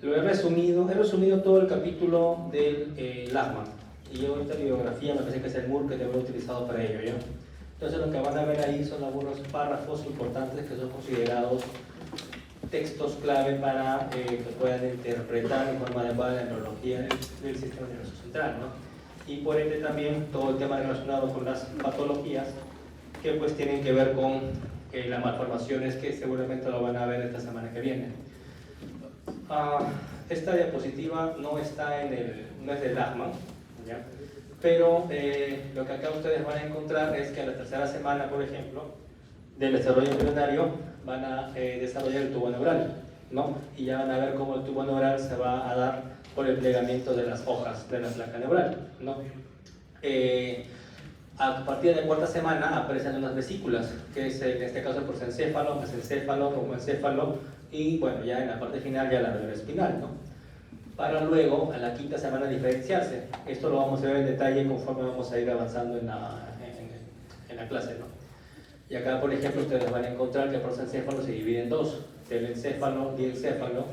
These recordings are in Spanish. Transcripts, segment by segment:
Lo he resumido todo el capítulo del Lachmann. Y yo ahorita la bibliografía me parece que es el MUR que te habré utilizado para ello, ¿ya? Entonces lo que van a ver ahí son algunos párrafos importantes que son considerados textos clave para que puedan interpretar de forma adecuada la neurología del sistema nervioso central, ¿no? Y por ende también todo el tema relacionado con las patologías que pues tienen que ver con las malformaciones que seguramente lo van a ver esta semana que viene. Esta diapositiva no está no es del Lachmann, ¿ya? Pero lo que acá ustedes van a encontrar es que en la tercera semana, por ejemplo, del desarrollo embrionario van a desarrollar el tubo neural, ¿no? Y ya van a ver cómo el tubo neural se va a dar por el plegamiento de las hojas de la placa neural, ¿no? A partir de la cuarta semana aparecen unas vesículas, que es en este caso el prosencéfalo, mesencéfalo, romoencéfalo y bueno, ya en la parte final ya la médula espinal, ¿no? Para luego a la quinta semana diferenciarse. Esto lo vamos a ver en detalle conforme vamos a ir avanzando en la clase, ¿no? Y acá, por ejemplo, ustedes van a encontrar que el prosencéfalo se divide en dos: telencéfalo, diencéfalo.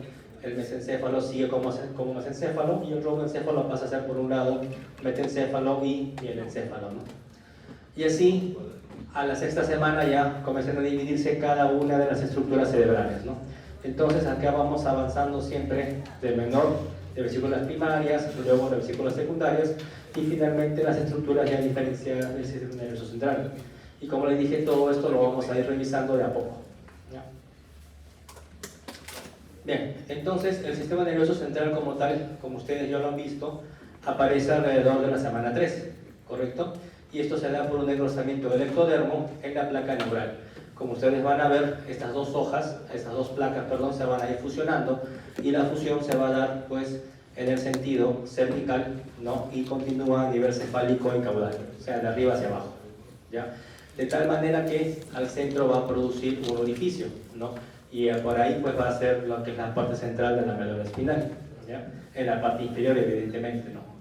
El mesencéfalo sigue como mesencéfalo y el romoencéfalo pasa a ser por un lado metencéfalo y mielencéfalo, ¿no? Y así, a la sexta semana ya comienzan a dividirse cada una de las estructuras cerebrales, ¿no? Entonces acá vamos avanzando siempre de menor, de vesículas primarias, luego de vesículas secundarias y finalmente las estructuras ya diferenciadas del sistema nervioso central. Y como les dije, todo esto lo vamos a ir revisando de a poco, ¿ya? Bien, entonces el sistema nervioso central como tal, como ustedes ya lo han visto, aparece alrededor de la semana 3, ¿correcto? Y esto se da por un engrosamiento del ectodermo en la placa neural. Como ustedes van a ver, estas dos placas, perdón, se van a ir fusionando y la fusión se va a dar pues en el sentido cervical, ¿no? Y continúa a nivel cefálico y caudal, o sea, de arriba hacia abajo, ¿ya? De tal manera que al centro va a producir un orificio, ¿no? Y por ahí pues va a ser lo que es la parte central de la médula espinal, ¿ya? En la parte inferior evidentemente, ¿no?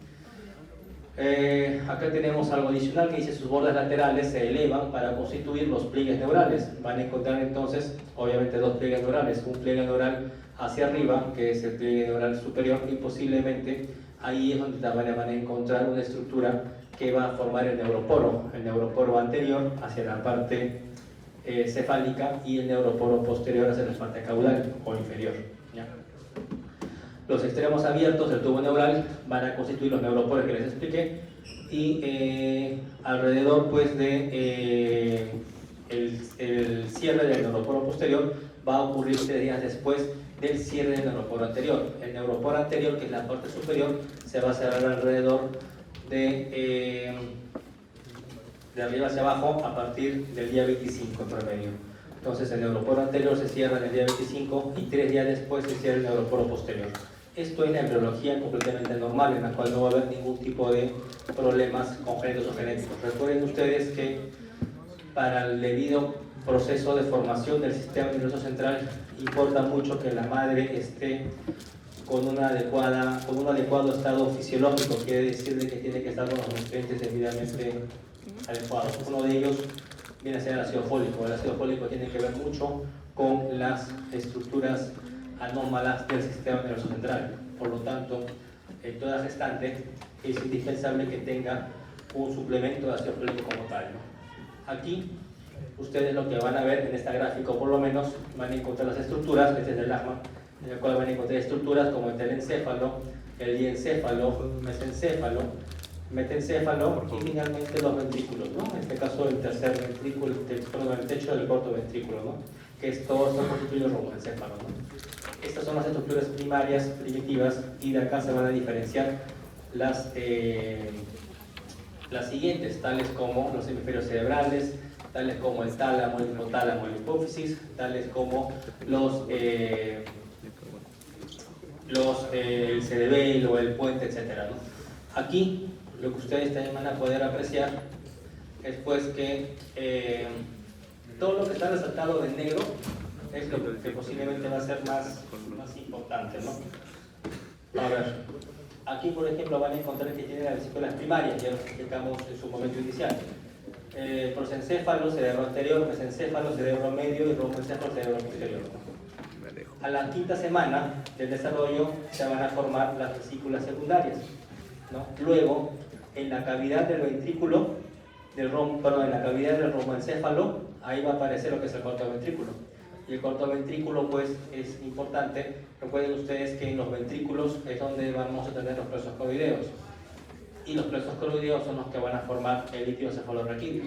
Acá tenemos algo adicional que dice sus bordes laterales se elevan para constituir los pliegues neurales. Van a encontrar entonces obviamente dos pliegues neurales, un pliegue neural hacia arriba que es el pliegue neural superior y posiblemente ahí es donde también van a encontrar una estructura que va a formar el neuroporo anterior hacia la parte cefálica y el neuroporo posterior hacia la parte caudal o inferior, ¿ya? Los extremos abiertos del tubo neural van a constituir los neuroporos que les expliqué y alrededor pues de el cierre del neuroporo posterior va a ocurrir 3 días después del cierre del neuroporo anterior. El neuroporo anterior, que es la parte superior, se va a cerrar alrededor de arriba hacia abajo a partir del día 25 en promedio. Entonces el neuroporo anterior se cierra en el día 25 y 3 días después se cierra el neuroporo posterior. Esto es la embriología completamente normal, en la cual no va a haber ningún tipo de problemas congénitos o genéticos. Recuerden ustedes que para el debido proceso de formación del sistema nervioso central importa mucho que la madre esté con un adecuado estado fisiológico, quiere decir de que tiene que estar con los nutrientes debidamente adecuados. Uno de ellos viene a ser el ácido fólico. El ácido fólico tiene que ver mucho con las estructuras anómalas del sistema nervioso central. Por lo tanto, toda gestante es indispensable que tenga un suplemento de ácido fólico como tal, ¿no? Aquí, ustedes lo que van a ver en esta gráfica, por lo menos, van a encontrar las estructuras, este es el Lachmann, en el cual van a encontrar estructuras como el telencéfalo, el diencéfalo, mesencéfalo, metencéfalo y finalmente los ventrículos, ¿no? En este caso el tercer ventrículo, el techo del corto ventrículo, ¿no? Que es todo esto constituye el romoencéfalo, ¿no? Estas son las estructuras primarias, primitivas, y de acá se van a diferenciar las siguientes, tales como los hemisferios cerebrales, tales como el tálamo, el hipotálamo, la hipófisis, tales como el cerebelo, el puente, etc., ¿no? Aquí lo que ustedes también van a poder apreciar es pues que todo lo que está resaltado de negro es lo que posiblemente va a ser más importante, ¿no? A ver, aquí por ejemplo van a encontrar que tiene las vesículas primarias, ya lo explicamos en su momento inicial. Prosencéfalo, cerebro anterior, mesencéfalo, cerebro medio y romoencéfalo, cerebro posterior, ¿no? A la quinta semana del desarrollo se van a formar las vesículas secundarias, ¿no? Luego, en la cavidad del ventrículo, en la cavidad del romboencéfalo, ahí va a aparecer lo que es el corto ventrículo. Y el corto ventrículo, pues, es importante. Recuerden ustedes que en los ventrículos es donde vamos a tener los plexos coroideos. Y los plexos coroideos son los que van a formar el líquido cefalorraquídeo.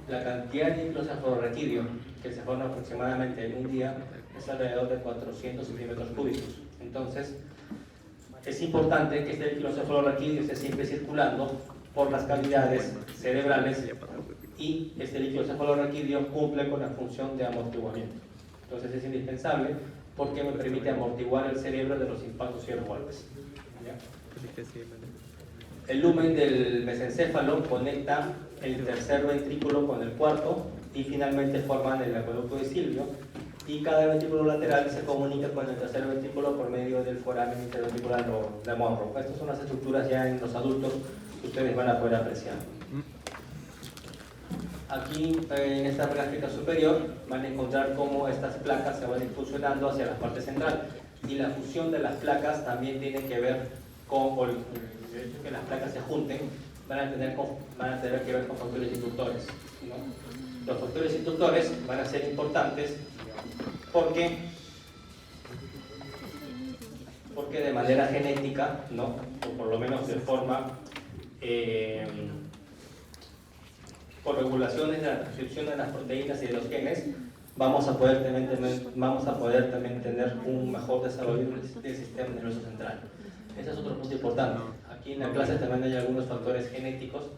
La cantidad de líquido cefalorraquídeo que se forma aproximadamente en un día es alrededor de 400 centímetros cúbicos. Entonces, es importante que este líquido cefalorraquídeo esté siempre circulando por las cavidades cerebrales y este líquido cefalorraquídeo cumple con la función de amortiguamiento. Entonces es indispensable porque me permite amortiguar el cerebro de los impactos y los golpes. ¿Ya? El lumen del mesencéfalo conecta el tercer ventrículo con el cuarto y finalmente forman el acueducto de Silvio, y cada ventrículo lateral se comunica con el tercer ventrículo por medio del foramen interventricular de Monro. Estas son las estructuras ya en los adultos que ustedes van a poder apreciar. Aquí en esta gráfica superior van a encontrar cómo estas placas se van a ir fusionando hacia la parte central, y la fusión de las placas también tiene que ver con el hecho de que las placas se junten, van a tener que ver con factores inductores, ¿no? Los factores inductores van a ser importantes porque de manera genética, ¿no? O por lo menos de forma por regulaciones de la transcripción de las proteínas y de los genes, vamos a poder también tener un mejor desarrollo del sistema nervioso central. Ese es otro punto importante. Aquí en la clase también hay algunos factores genéticos,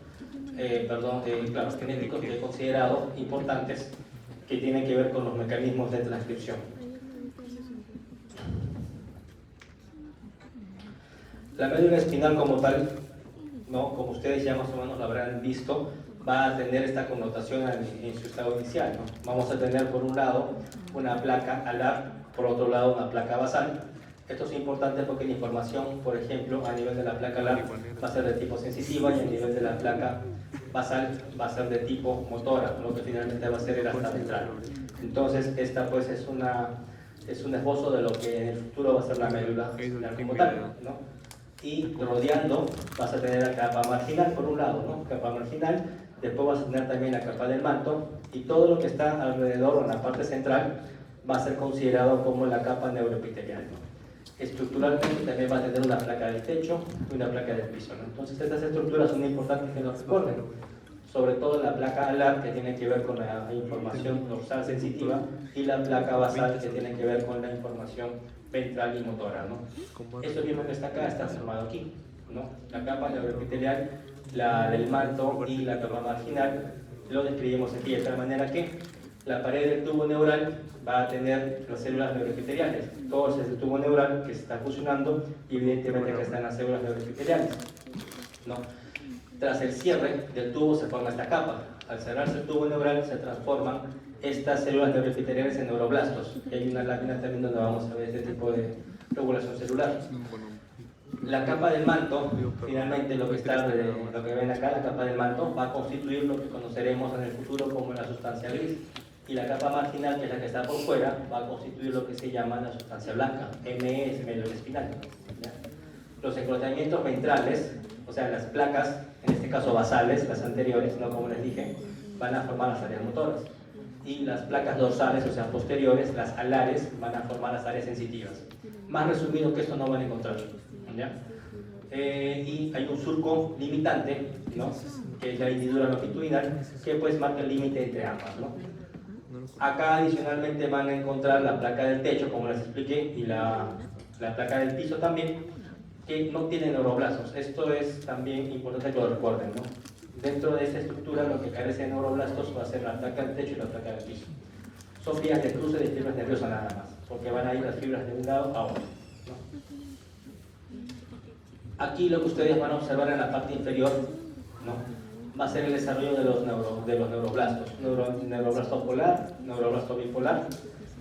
genéticos que he considerado importantes, que tienen que ver con los mecanismos de transcripción. La médula espinal como tal, ¿no? Como ustedes ya más o menos lo habrán visto, va a tener esta connotación en su estado inicial, ¿no? Vamos a tener por un lado una placa alar, por otro lado una placa basal. Esto es importante porque la información, por ejemplo, a nivel de la placa alar va a ser de tipo sensitiva, y a nivel de la placa basal va a ser de tipo motora, lo que finalmente va a ser el asta ventral. Entonces, esta pues es un esbozo de lo que en el futuro va a ser la médula espinal como tal, ¿no? Y rodeando vas a tener la capa marginal por un lado, ¿no? Capa marginal, después vas a tener también la capa del manto, y todo lo que está alrededor o en la parte central va a ser considerado como la capa neuroepitelial, ¿no? Estructuralmente también va a tener una placa del techo y una placa del piso, ¿no? Entonces estas estructuras son importantes que nos recuerden, sobre todo la placa alar, que tiene que ver con la información dorsal sensitiva, y la placa basal, que tiene que ver con la información ventral y motora, ¿no? Esto mismo que está acá está formado aquí, ¿no? La capa neuroepitelial, la del manto y la capa marginal lo describimos aquí de tal manera que la pared del tubo neural va a tener las células neuroepiteliales. Todo es el tubo neural que se está fusionando, y evidentemente que están las células neuroepiteliales, ¿no? Tras el cierre del tubo se forma esta capa. Al cerrarse el tubo neural se transforman estas células neuroepiteliales en neuroblastos. Y hay una lámina también donde vamos a ver este tipo de regulación celular. La capa del manto, finalmente lo que ven acá, la capa del manto va a constituir lo que conoceremos en el futuro como la sustancia gris. Y la capa marginal, que es la que está por fuera, va a constituir lo que se llama la sustancia blanca, ME es médula espinal, ¿ya? Los encrotamientos ventrales, o sea, las placas, en este caso basales, las anteriores, no como les dije, van a formar las áreas motoras. Y las placas dorsales, o sea, posteriores, las alares, van a formar las áreas sensitivas. Más resumido que esto no van a encontrar, ¿ya? Y hay un surco limitante, ¿no? Que es la hendidura longitudinal, que pues marca el límite entre ambas, ¿no? Acá adicionalmente van a encontrar la placa del techo, como les expliqué, y la placa del piso también, que no tienen neuroblastos. Esto es también importante que lo recuerden, ¿no? Dentro de esta estructura lo que carece de neuroblastos va a ser la placa del techo y la placa del piso. Son vías de cruce de fibras nerviosas nada más, porque van a ir las fibras de un lado a otro, ¿no? Aquí lo que ustedes van a observar en la parte inferior, ¿no? Va a ser el desarrollo de los neuroblastos, neuroblasto polar, neuroblasto bipolar,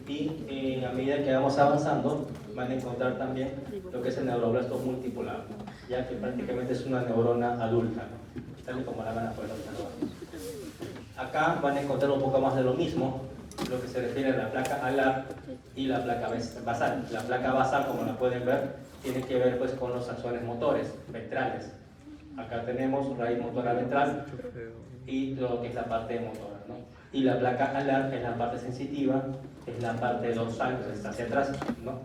y a medida que vamos avanzando van a encontrar también lo que es el neuroblasto multipolar, ¿no? Ya que prácticamente es una neurona adulta, ¿no? Tal y como la van a poder observar. Acá van a encontrar un poco más de lo mismo, lo que se refiere a la placa alar y la placa basal. La placa basal, como la pueden ver, tiene que ver pues con los axones motores ventrales. Acá tenemos raíz motora ventral y lo que es la parte motora, ¿no? Y la placa alar es la parte sensitiva, es la parte dorsal, que está hacia atrás, ¿no?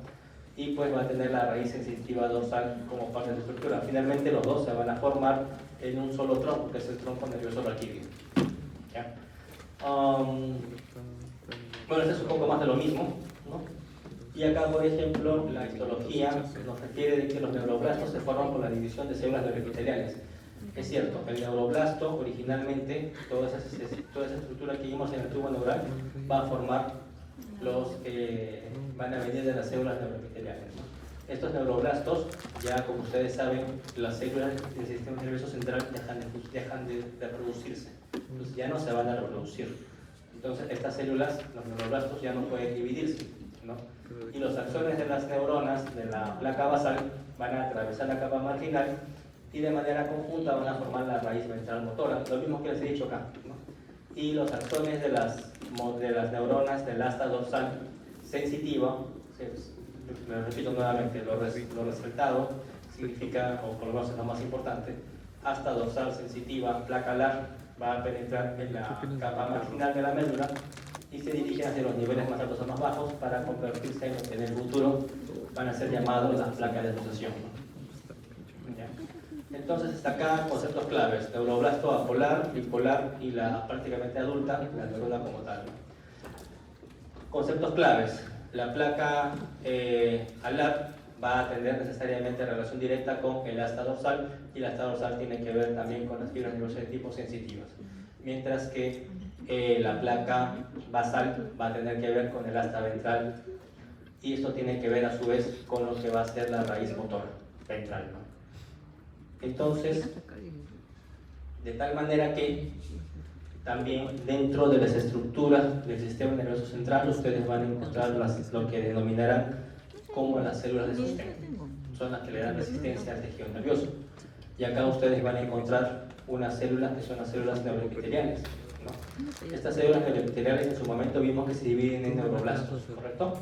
Y pues va a tener la raíz sensitiva dorsal como parte de su estructura. Finalmente los dos se van a formar en un solo tronco, que es el tronco nervioso raquídeo. ¿Ya? Bueno, este es un poco más de lo mismo, ¿no? Y acá, por ejemplo, la histología nos refiere de que los neuroblastos se forman por la división de células neuroepiteliales. Es cierto, el neuroblasto originalmente, toda esa estructura que vimos en el tubo neural, va a formar los que van a venir de las células neuroepiteliales, ¿no? Estos neuroblastos, ya como ustedes saben, las células del sistema nervioso central dejan de reproducirse, entonces ya no se van a reproducir. Entonces estas células, los neuroblastos, ya no pueden dividirse, ¿no? Y los axones de las neuronas de la placa basal van a atravesar la capa marginal y de manera conjunta van a formar la raíz ventral motora, lo mismo que les he dicho acá, ¿no? Y los axones de las neuronas del asta dorsal sensitiva, me repito nuevamente, lo resaltado significa, o por lo menos es lo más importante, asta dorsal sensitiva, placa alar, va a penetrar en la capa marginal de la médula y se dirigen hacia los niveles más altos o más bajos para convertirse en lo que en el futuro van a ser llamados las placas de asociación. Entonces está acá conceptos claves: neuroblasto apolar, bipolar y la prácticamente adulta, la neurona como tal. Conceptos claves: la placa alar va a tener necesariamente relación directa con el asta dorsal, y la asta dorsal tiene que ver también con las fibras nerviosas de tipo sensitivas, mientras que la placa basal va a tener que ver con el asta ventral, y esto tiene que ver a su vez con lo que va a ser la raíz motora ventral, ¿no? Entonces, de tal manera que también dentro de las estructuras del sistema nervioso central ustedes van a encontrar lo que denominarán como las células de sostén. Son las que le dan resistencia al tejido nervioso. Y acá ustedes van a encontrar unas células que son las células neuroepiteliales, ¿no? Estas células neuroepiteliales en su momento vimos que se dividen en neuroblastos, ¿correcto?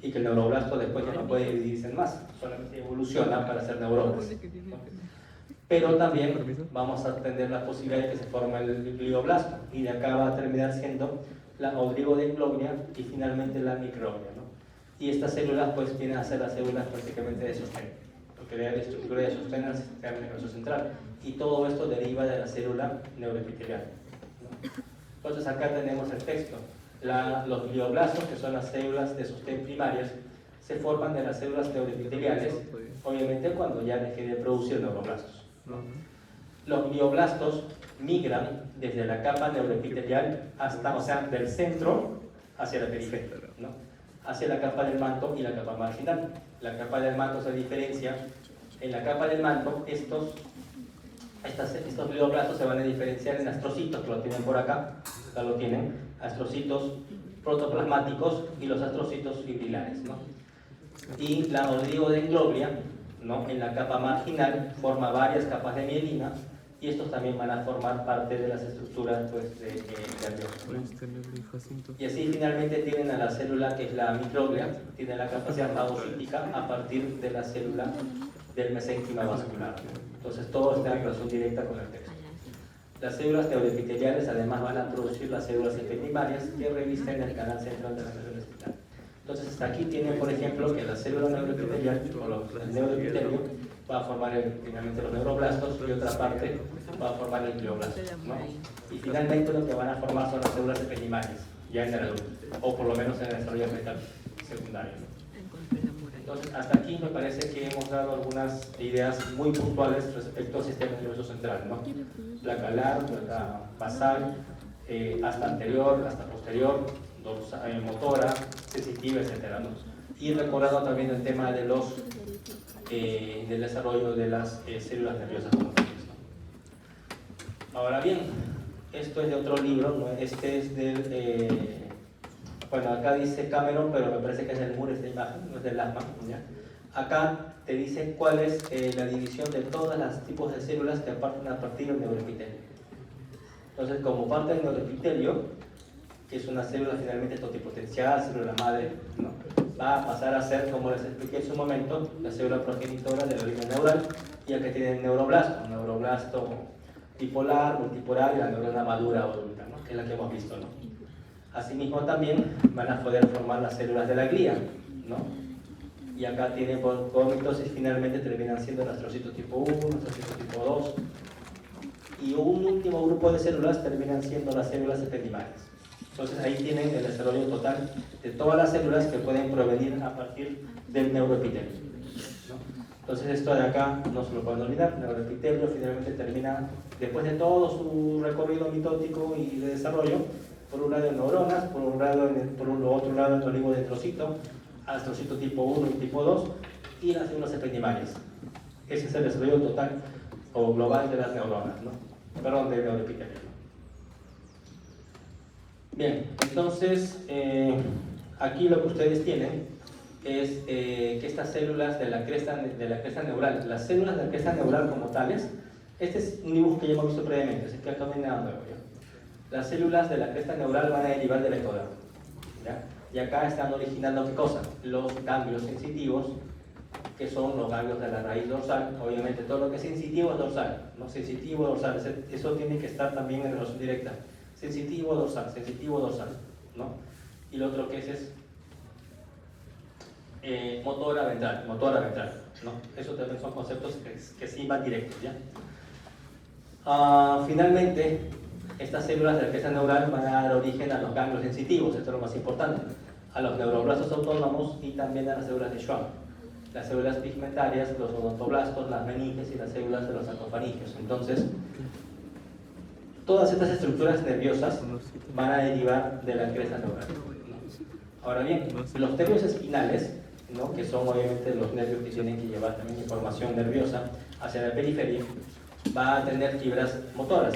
Y que el neuroblasto después ya no puede dividirse en más, solamente evoluciona para ser neuronas, ¿no? Pero también vamos a tener la posibilidad de que se forme el glioblasto, y de acá va a terminar siendo la oligodendroglia y finalmente la microglia, ¿no? Y estas células pues vienen a ser las células prácticamente de sostén, porque le da la estructura de sostén al sistema nervioso central, y todo esto deriva de la célula neuroepitelial, ¿no? Entonces acá tenemos el texto. Los glioblastos, que son las células de sostén primarias, se forman de las células neuroepiteliales, obviamente cuando ya deje de producir neuroblastos, ¿no? Los glioblastos migran desde la capa neuroepitelial hasta, o sea, del centro hacia la periferia, ¿no? Hacia la capa del manto y la capa marginal. La capa del manto se diferencia. En la capa del manto, estos glioblastos se van a diferenciar en astrocitos, que lo tienen por acá, acá lo tienen, astrocitos protoplasmáticos y los astrocitos fibrilares, ¿no? Y la oligodendroglia, ¿no? En la capa marginal forma varias capas de mielina, y estos también van a formar parte de las estructuras pues, nerviosas, ¿no? Y así finalmente tienen a la célula que es la microglia, tiene la capacidad fagocítica a partir de la célula del mesénquima vascular, ¿no? Entonces todo está en relación directa con el texto. Las células neuroepiteliales además van a producir las células epidimarias que revisten el canal central de la célula espinal. Entonces hasta aquí tienen, por ejemplo, que la célula neuroepitelial, o el neuroepitelio, va a formar finalmente los neuroblastos, y otra parte va a formar el glioblasto, ¿no? Y finalmente lo que van a formar son las células epidimarias, ya en el adulto, o por lo menos en el desarrollo fetal secundario, ¿no? Entonces, hasta aquí me parece que hemos dado algunas ideas muy puntuales respecto al sistema nervioso central, ¿no? Placa alar, placa basal, hasta anterior, hasta posterior, motora, sensitiva, etc., ¿no? Y recordando también el tema de del desarrollo de las células nerviosas motores, ¿no? Ahora bien, esto es de otro libro, ¿no? Este es del... bueno, acá dice Cameron, pero me parece que es del Moore esta imagen, no es del Lachman, ¿ya? Acá te dice cuál es la división de todos los tipos de células que parten a partir del neuroepitelio. Entonces, como parte del neuroepitelio, que es una célula finalmente totipotencial, célula madre, ¿no? Va a pasar a ser, como les expliqué en su momento, la célula progenitora del origen neural, ya que tiene un neuroblasto dipolar, multipolar y la neurona madura o adulta, ¿no? Que es la que hemos visto, ¿no? Asimismo también van a poder formar las células de la glía, ¿no? Y acá tienen por mitosis finalmente terminan siendo los trocitos tipo 1, los trocitos tipo 2, y un último grupo de células terminan siendo las células ependimales. Entonces ahí tienen el desarrollo total de todas las células que pueden provenir a partir del neuroepitelio, ¿no? Entonces esto de acá no se lo pueden olvidar. El neuroepitelio finalmente termina, después de todo su recorrido mitótico y de desarrollo, por un lado en neuronas, por otro lado en oligodendrocito, astrocito tipo 1 y tipo 2, y las células ependimales. Ese es el desarrollo total o global de las neuronas, ¿no? Perdón, del neuroepitelio. Bien, entonces aquí lo que ustedes tienen es que estas células de la cresta neural, las células de la cresta neural como tales, este es un dibujo que ya hemos visto previamente, así que acá no hay nada nuevo, ¿ya? Las células de la cresta neural van a derivar del ectodermo, ¿ya? Y acá están originando ¿qué cosa? Los ganglios sensitivos, que son los ganglios de la raíz dorsal. Obviamente todo lo que es sensitivo es dorsal, ¿no? Sensitivo, dorsal, eso tiene que estar también en relación directa. Sensitivo, dorsal, ¿no? Y lo otro que es motora ventral, ¿no? Eso también son conceptos que sí van directos, ¿ya? Finalmente, estas células de la cresta neural van a dar origen a los ganglios sensitivos, esto es lo más importante, a los neuroblastos autónomos y también a las células de Schwann, las células pigmentarias, los odontoblastos, las meninges y las células de los sarcofaringios. Entonces, todas estas estructuras nerviosas van a derivar de la cresta neural, ¿no? Ahora bien, los nervios espinales, ¿no? Que son obviamente los nervios que tienen que llevar también información nerviosa hacia la periferia, va a tener fibras motoras.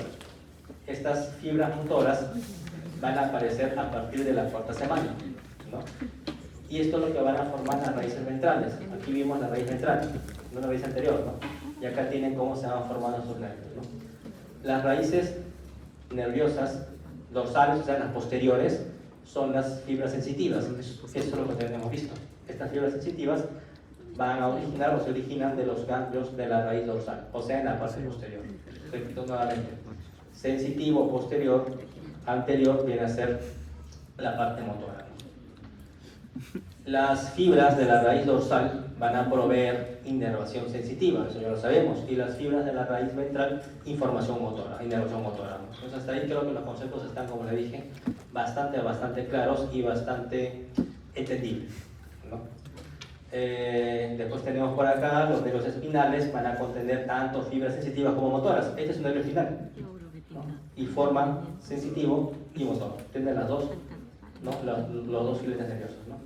Estas fibras motoras van a aparecer a partir de la cuarta semana, ¿no? Y esto es lo que van a formar las raíces ventrales. Aquí vimos la raíz ventral, no la raíz anterior, ¿no? Y acá tienen cómo se van formando esos nervios, ¿no? Las raíces nerviosas dorsales, o sea, las posteriores, son las fibras sensitivas. Eso es lo que tenemos visto. Estas fibras sensitivas van a originar o se originan de los ganglios de la raíz dorsal, o sea, en la parte posterior. Repito nuevamente, sensitivo posterior, anterior viene a ser la parte motora. Las fibras de la raíz dorsal van a proveer inervación sensitiva, eso ya lo sabemos, y las fibras de la raíz ventral, información motora, inervación motora. Entonces hasta ahí creo que los conceptos están, como le dije, bastante claros y bastante entendibles, ¿no? Después tenemos por acá los nervios espinales, van a contener tanto fibras sensitivas como motoras. Este es un nervio espinal, ¿no? Y forman sensitivo y motor. Tienen las dos, ¿no? los dos filetes nerviosos, ¿no?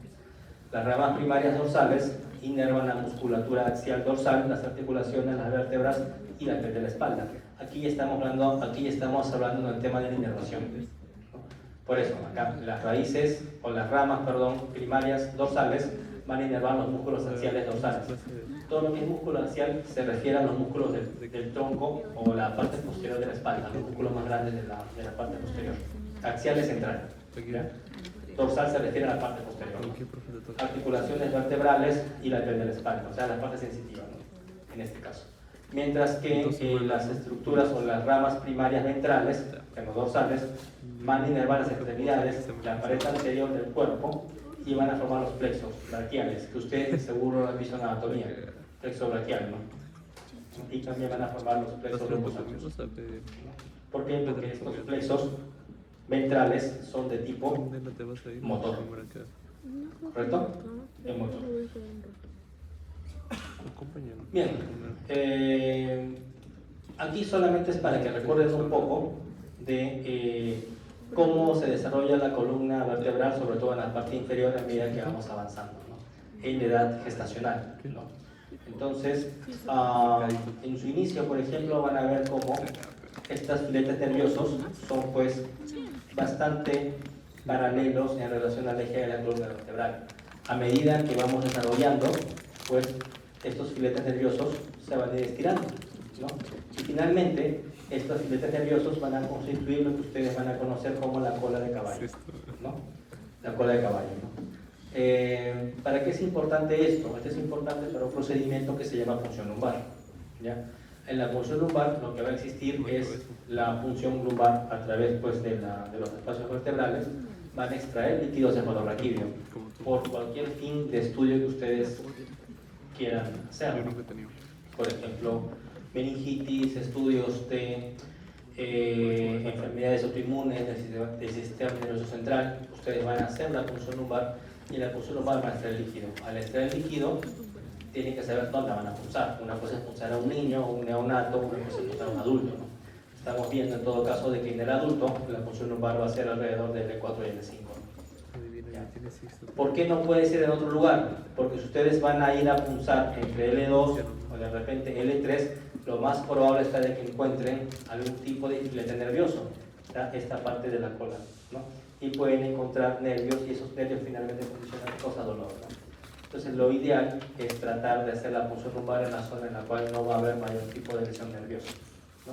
Las ramas primarias dorsales inervan la musculatura axial dorsal, las articulaciones, las vértebras y la piel de la espalda. Aquí estamos hablando del tema de la inervación, ¿no? Por eso, acá las raíces, o las ramas, perdón, primarias dorsales van a inervar los músculos axiales dorsales. Todo lo que es músculo axial se refiere a los músculos del tronco o la parte posterior de la espalda, los músculos más grandes de la parte posterior. Axial es central, ¿ya? Dorsal se refiere a la parte posterior, ¿no? Articulaciones vertebrales y la piel de la espalda, o sea, la parte sensitiva, ¿no? En este caso. Mientras que las estructuras o las ramas primarias ventrales, los dorsales, van a inervar las extremidades, la pared anterior del cuerpo, y van a formar los plexos braquiales, que ustedes seguro lo han visto en anatomía, plexo braquial, ¿no? Y también van a formar los plexos lumbosapios. ¿Por qué? Porque estos plexos ventrales son de tipo motor, ¿correcto? El motor. Bien, aquí solamente es para que recuerden un poco de cómo se desarrolla la columna vertebral, sobre todo en la parte inferior a medida que vamos avanzando, ¿no? En la edad gestacional, ¿no? Entonces, en su inicio, por ejemplo, van a ver cómo estos filetes nerviosos son pues bastante paralelos en relación al eje de la columna vertebral. A medida que vamos desarrollando, pues estos filetes nerviosos se van a ir estirando, ¿no? Y finalmente, estos filetes nerviosos van a constituir lo que ustedes van a conocer como la cola de caballo, ¿no? La cola de caballo, ¿no? ¿Para qué es importante esto? Esto es importante para un procedimiento que se llama punción lumbar, ¿ya? En la punción lumbar lo que va a existir es la punción lumbar a través pues, de los espacios vertebrales. Van a extraer líquidos cefalorraquídeo por cualquier fin de estudio que ustedes quieran hacer. Por ejemplo, meningitis, estudios de enfermedades autoinmunes del sistema nervioso central. Ustedes van a hacer la punción lumbar y la punción lumbar va a extraer líquido. Al extraer líquido, tienen que saber dónde van a punzar. Una cosa es punzar a un niño, un neonato, una cosa es punzar a un adulto, ¿no? Estamos viendo en todo caso de que en el adulto la punción lumbar va a ser alrededor del L4 y L5. ¿Por qué no puede ser en otro lugar? Porque si ustedes van a ir a punzar entre L2 o de repente L3, lo más probable está de que encuentren algún tipo de filete nervioso, esta parte de la cola, ¿no? Y pueden encontrar nervios y esos nervios finalmente funcionan causa dolor, ¿no? Entonces lo ideal es tratar de hacer la punción lumbar en la zona en la cual no va a haber mayor tipo de lesión nerviosa, ¿no?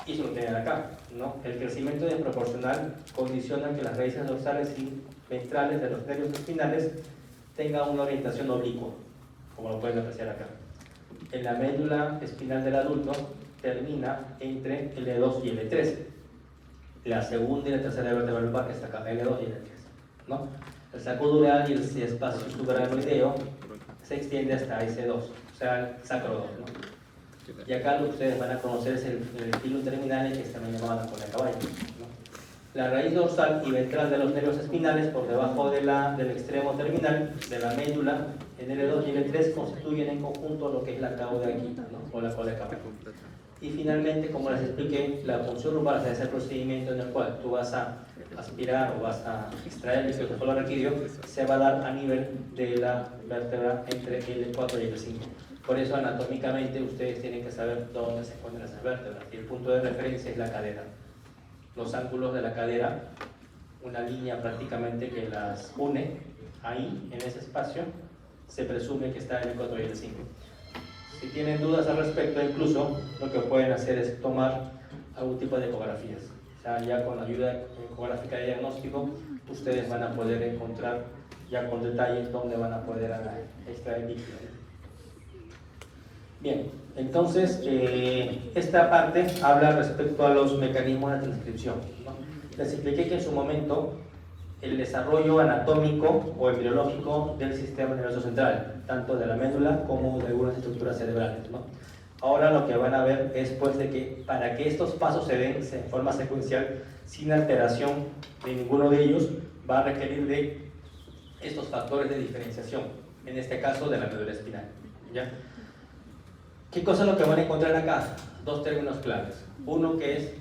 Y eso lo tienen acá, ¿no? El crecimiento desproporcional condiciona que las raíces dorsales y ventrales de los nervios espinales tengan una orientación oblicua, como lo pueden apreciar acá. En la médula espinal del adulto termina entre L2 y L3. La segunda y la tercera vértebra lumbar está acá, L2 y L3, ¿no? El saco dural y el espacio subaracnoideo se extiende hasta S2, o sea, el sacro 2, ¿no? Y acá lo que ustedes van a conocer es el filo terminal, que es también llamado la cola de caballo, ¿no? La raíz dorsal y ventral de los nervios espinales por debajo del extremo terminal de la médula en L2 y L3 constituyen en conjunto lo que es la cauda aquí, ¿no? O la cola de caballo. Y finalmente, como les expliqué, la punción lumbar es ese procedimiento en el cual tú vas a aspirar o vas a extraer el líquido cefalorraquídeo, se va a dar a nivel de la vértebra entre L4 y L5. Por eso, anatómicamente, ustedes tienen que saber dónde se encuentran esas vértebras. Y el punto de referencia es la cadera. Los ángulos de la cadera, una línea prácticamente que las une, ahí, en ese espacio, se presume que está en el 4 y el 5. Si tienen dudas al respecto, incluso, lo que pueden hacer es tomar algún tipo de ecografías. O sea, ya con la ayuda ecográfica de diagnóstico, ustedes van a poder encontrar ya con detalle dónde van a poder extraer líquido. Bien, entonces, esta parte habla respecto a los mecanismos de transcripción, ¿no? Les expliqué que en su momento el desarrollo anatómico o embriológico del sistema nervioso central, tanto de la médula como de algunas estructuras cerebrales, ¿no? Ahora lo que van a ver es pues de que para que estos pasos se den en forma secuencial, sin alteración de ninguno de ellos, va a requerir de estos factores de diferenciación, en este caso de la médula espinal, ¿ya? ¿Qué cosa es lo que van a encontrar acá? Dos términos claves. Uno que es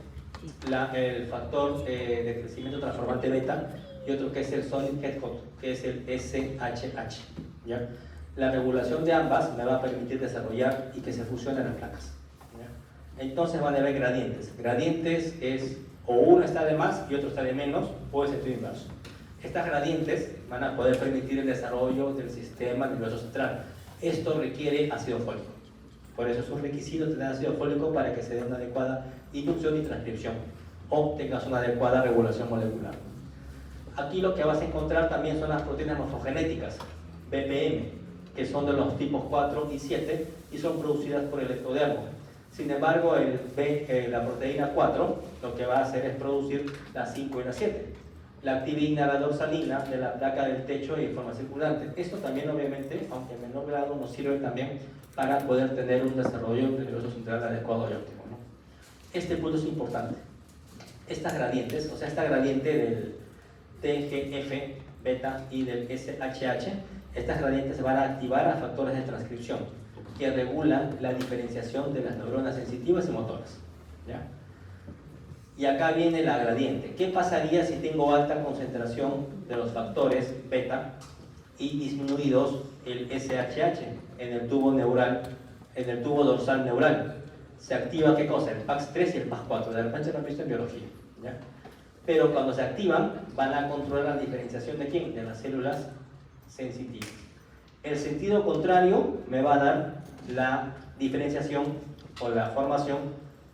el factor de crecimiento transformante beta y otro que es el sonic headcoat, que es el SHH, ¿ya? La regulación de ambas me va a permitir desarrollar y que se fusionen las placas, ¿ya? Entonces van a haber gradientes. Gradientes es o uno está de más y otro está de menos, o es sentido inverso. Estas gradientes van a poder permitir el desarrollo del sistema nervioso central. Esto requiere ácido fólico. Por eso es un requisito tener ácido fólico para que se dé una adecuada inducción y transcripción o tengas una adecuada regulación molecular. Aquí lo que vas a encontrar también son las proteínas morfogenéticas, BPM, que son de los tipos 4 y 7 y son producidas por el ectodermo. Sin embargo, la proteína 4 lo que va a hacer es producir la 5 y la 7. La activina, la dorsalina de la placa del techo y forma circulante. Esto también obviamente, aunque en menor grado, nos sirve también para poder tener un desarrollo nervioso central adecuado y óptimo, ¿no? Este punto es importante. Estas gradientes, o sea, esta gradiente del TGF, beta y del SHH, estas gradientes van a activar a factores de transcripción que regulan la diferenciación de las neuronas sensitivas y motoras, ¿ya? Y acá viene la gradiente. ¿Qué pasaría si tengo alta concentración de los factores beta y disminuidos el SHH en el tubo neural, en el tubo dorsal neural? Se activa ¿qué cosa? El PAX3 y el PAX4. De repente lo han visto en biología, ¿ya? Pero cuando se activan, van a controlar la diferenciación ¿de quién? De las células sensitivas. El sentido contrario me va a dar la diferenciación o la formación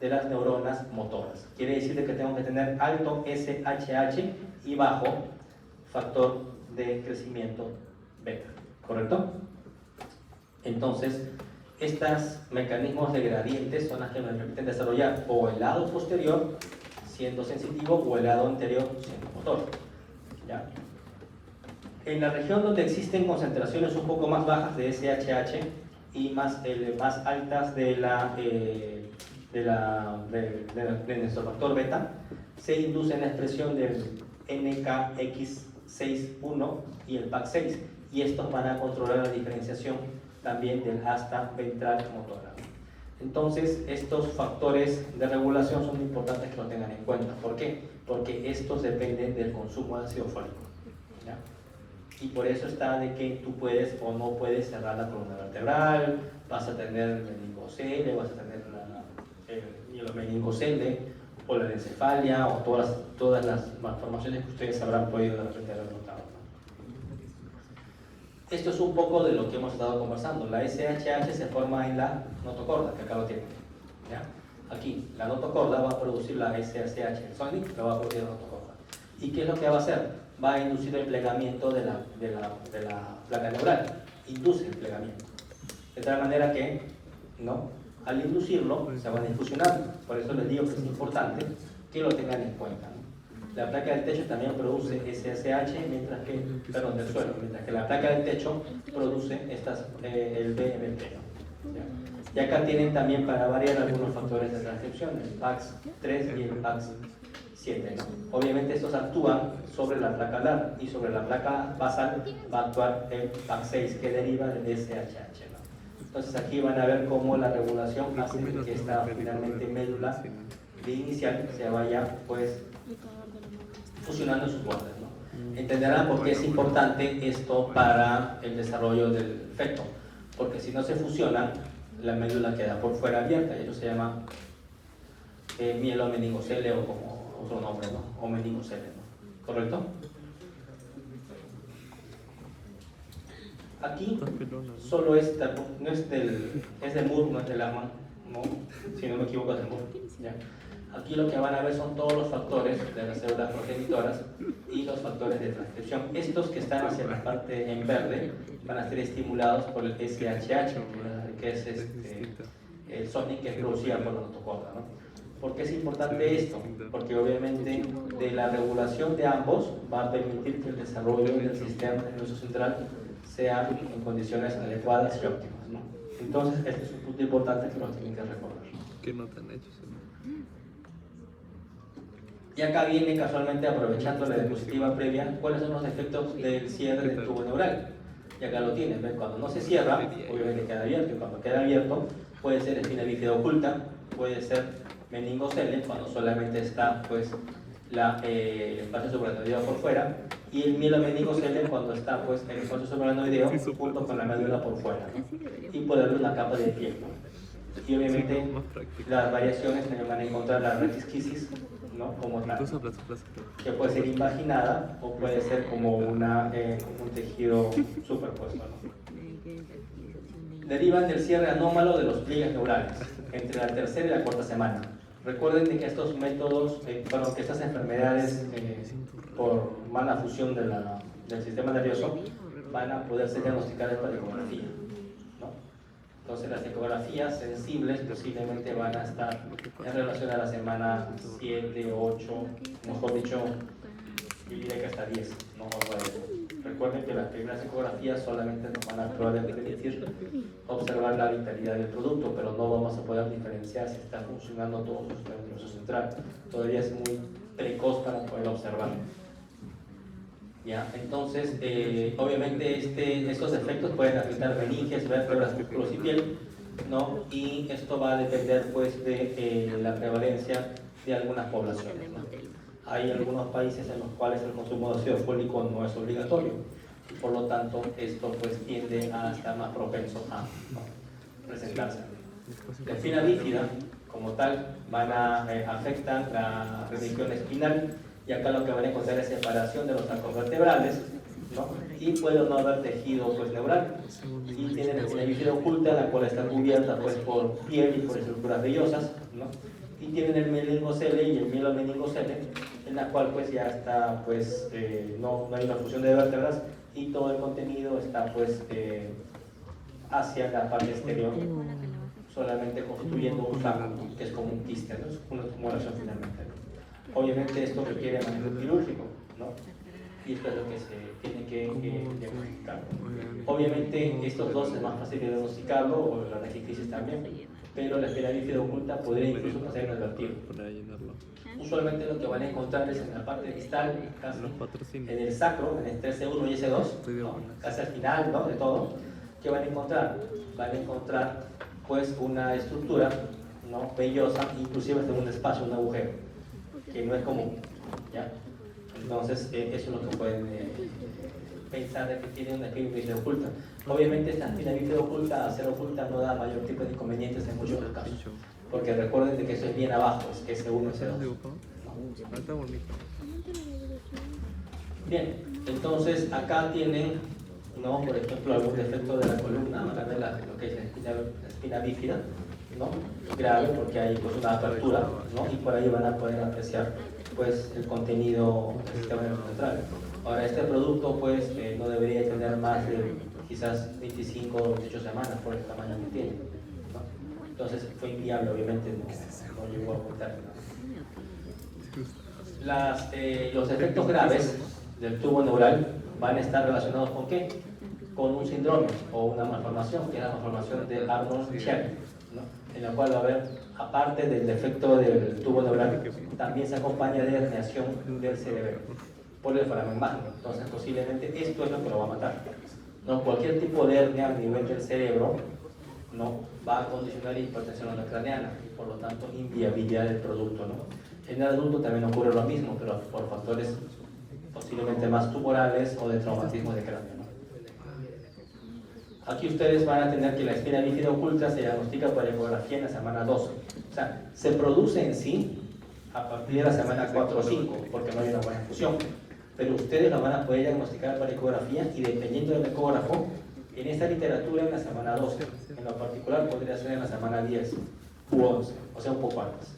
de las neuronas motoras. Quiere decir que tengo que tener alto SHH y bajo factor de crecimiento beta, ¿correcto? Entonces, estos mecanismos de gradientes son las que me permiten desarrollar o el lado posterior siendo sensitivo o el lado anterior siendo motor. ¿Ya? En la región donde existen concentraciones un poco más bajas de SHH y más altas de nuestro factor beta, se induce la expresión del NKX61 y el PAC6, y estos van a controlar la diferenciación también del asta ventral motora. Entonces, estos factores de regulación son importantes que lo tengan en cuenta. ¿Por qué? Porque estos dependen del consumo de ácido fólico. ¿Ya? Y por eso está de que tú puedes o no puedes cerrar la columna vertebral, vas a tener meningocele, vas a tener la meningocele, o la encefalia, o todas las malformaciones que ustedes habrán podido de repente haber notado. Esto es un poco de lo que hemos estado conversando. La SHH se forma en la notocorda, que acá lo tienen. ¿Ya? Aquí, la notocorda va a producir la SHH, el sonic lo va a producir la notocorda. ¿Y qué es lo que va a hacer? Va a inducir el plegamiento de la placa neural. Induce el plegamiento. De tal manera que, ¿no?, al inducirlo, se van a difusionar. Por eso les digo que es importante que lo tengan en cuenta, ¿no? La placa del techo también produce SSH, mientras que la placa del techo produce el BMP, ¿no? Y acá tienen también, para variar, algunos factores de transcripción, el PAX3 y el PAX7, ¿no? Obviamente estos actúan sobre la placa LAR, y sobre la placa basal va a actuar el PAX6, que deriva del SHH, ¿no? Entonces aquí van a ver cómo la regulación hace que esta finalmente médula de inicial se vaya, pues, fusionando sus bordes, ¿no? Entenderán por qué es importante esto para el desarrollo del feto, porque si no se fusiona, la médula queda por fuera abierta, y eso se llama mielomeningocele, o como otro nombre, ¿no?, o meningocele, ¿no? ¿Correcto? Aquí solo es del MUR, no es del AMA, ¿no? Si no me equivoco es del MUR, ¿ya? Aquí lo que van a ver son todos los factores de las células progenitoras y los factores de transcripción. Estos que están hacia la parte en verde van a ser estimulados por el SHH, que es el sonic que es producido por la notocorda, ¿no? ¿Por qué es importante esto? Porque obviamente de la regulación de ambos va a permitir que el desarrollo del sistema nervioso central sea en condiciones adecuadas y óptimas, ¿no? Entonces, este es un punto importante que nos tienen que recordar. ¿Qué no tan hechos? Y acá viene, casualmente, aprovechando la diapositiva previa, cuáles son los efectos del cierre del tubo neural. Y acá lo tienen, ¿ven? Cuando no se cierra, obviamente queda abierto, y cuando queda abierto puede ser espina bífida oculta, puede ser meningocele, cuando solamente está, pues, el espacio supraranoideo por fuera, y el mielomeningocele cuando está, pues, el espacio supraranoideo junto con la médula por fuera, ¿no? Y puede haber una capa de piel, ¿no? Y obviamente las variaciones se van a encontrar la retisquisis, ¿no?, como tal, que puede ser invaginada o puede ser como un tejido superpuesto, ¿no? Derivan del cierre anómalo de los pliegues neurales entre la tercera y la cuarta semana. Recuerden que estos métodos, que estas enfermedades por mala fusión del sistema nervioso van a poder ser diagnosticadas por ecografía, ¿no? Entonces las ecografías sensibles posiblemente van a estar en relación a la semana 7, 8, mejor dicho, yo diría que hasta 10, ¿no? Recuerden que las primeras ecografías solamente nos van a permitir observar la vitalidad del producto, pero no vamos a poder diferenciar si está funcionando todo su sistema nervioso central. Todavía es muy precoz para poder observar. ¿Ya? Entonces, obviamente estos efectos pueden afectar meninges, vértebras, músculos y piel, ¿no? Y esto va a depender, pues, de la prevalencia de algunas poblaciones, ¿no? Hay algunos países en los cuales el consumo de ácido fólico no es obligatorio, y por lo tanto esto, pues, tiende a estar más propenso a, ¿no?, presentarse. La espina bífida, como tal, afectan la región espinal, y acá lo que van a encontrar es separación de los arcos vertebrales, ¿no?, y puede no haber tejido pues, neural. Y tiene la espina bífida oculta, la cual está cubierta pues, por piel y por estructuras vellosas, ¿no? Y tienen el meningocele y el mielomeningocele, en la cual pues ya está, pues, no hay una fusión de vértebras y todo el contenido está pues hacia la parte exterior, solamente constituyendo un saco, que es como un quiste, ¿no? Es una tumoración finalmente. Obviamente esto requiere manejo quirúrgico, ¿no? Y esto es lo que se tiene que diagnosticar. Obviamente estos dos es más fácil de diagnosticarlo, o la raquitis también, pero la espina bífida oculta podría incluso pasar inadvertido. Usualmente lo que van a encontrar es en la parte distal, casi en el sacro, en el S1 y S2, ¿no? Casi al final, ¿no? De todo. ¿Qué van a encontrar? Van a encontrar pues una estructura, ¿no? Vellosa, inclusive hasta un espacio, un agujero, que no es común, ¿ya? Entonces eso es lo que pueden pensar de que tiene una espina bífida oculta. Obviamente esta espina bífida oculta, al ser oculta, no da mayor tipo de inconvenientes en muchos de los casos, porque recuerden de que eso es bien abajo, es S1 y S2. Bien, entonces acá tienen, ¿no? Por ejemplo, algún defecto de la columna, van a ver lo que es la espina bífida, ¿no? Grave, porque hay pues, una apertura, ¿no? Y por ahí van a poder apreciar pues, el contenido del sistema nervioso central. Ahora, este producto pues, no debería tener más de quizás 25 o 28 semanas por el tamaño que tiene, ¿no? Entonces fue inviable, obviamente no llegó a aguantar, ¿no? Los efectos graves del tubo neural van a estar relacionados con ¿qué? Con un síndrome o una malformación, que es la malformación de Arnold-Chiari, ¿no? En la cual va a haber, aparte del defecto del tubo neural, también se acompaña de herniación del cerebro por el foramen magno. Entonces posiblemente esto es lo que lo va a matar, ¿no? Cualquier tipo de hernia a nivel del cerebro, ¿no? Va a condicionar hipertensión craneana y por lo tanto inviabilidad del producto, ¿no? En el adulto también ocurre lo mismo, pero por factores posiblemente más tumorales o de traumatismo de cráneo, ¿no? Aquí ustedes van a tener que la espina bífida oculta se diagnostica por ecografía en la semana 12. O sea, se produce en sí a partir de la semana 4 o 5, porque no hay una buena fusión. Pero ustedes lo van a poder diagnosticar por ecografía y dependiendo del ecógrafo, en esta literatura en la semana 12. En lo particular podría ser en la semana 10 u 11, o sea, un poco antes.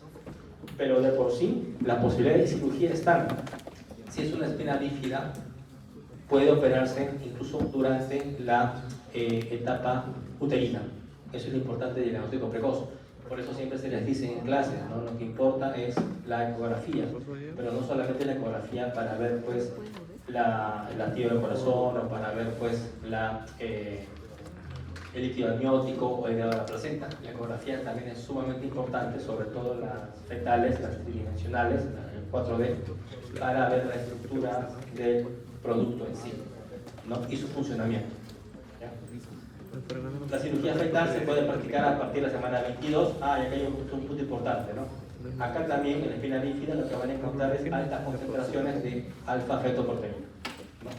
Pero de por sí, las posibilidades de cirugía están. Si es una espina bífida, puede operarse incluso durante la etapa uterina. Eso es lo importante del diagnóstico precoz. Por eso siempre se les dice en clases, ¿no? Lo que importa es la ecografía, pero no solamente la ecografía para ver pues el latido del corazón o para ver pues el líquido amniótico o el grado de la placenta. La ecografía también es sumamente importante, sobre todo las fetales, las tridimensionales, el 4D, para ver la estructura del producto en sí, ¿no? Y su funcionamiento, ¿ya? La cirugía fetal se puede practicar a partir de la semana 22. Y acá hay un punto importante, ¿no? Acá también en la espina bífida lo que van a encontrar es altas concentraciones de alfa-fetoproteína, ¿no?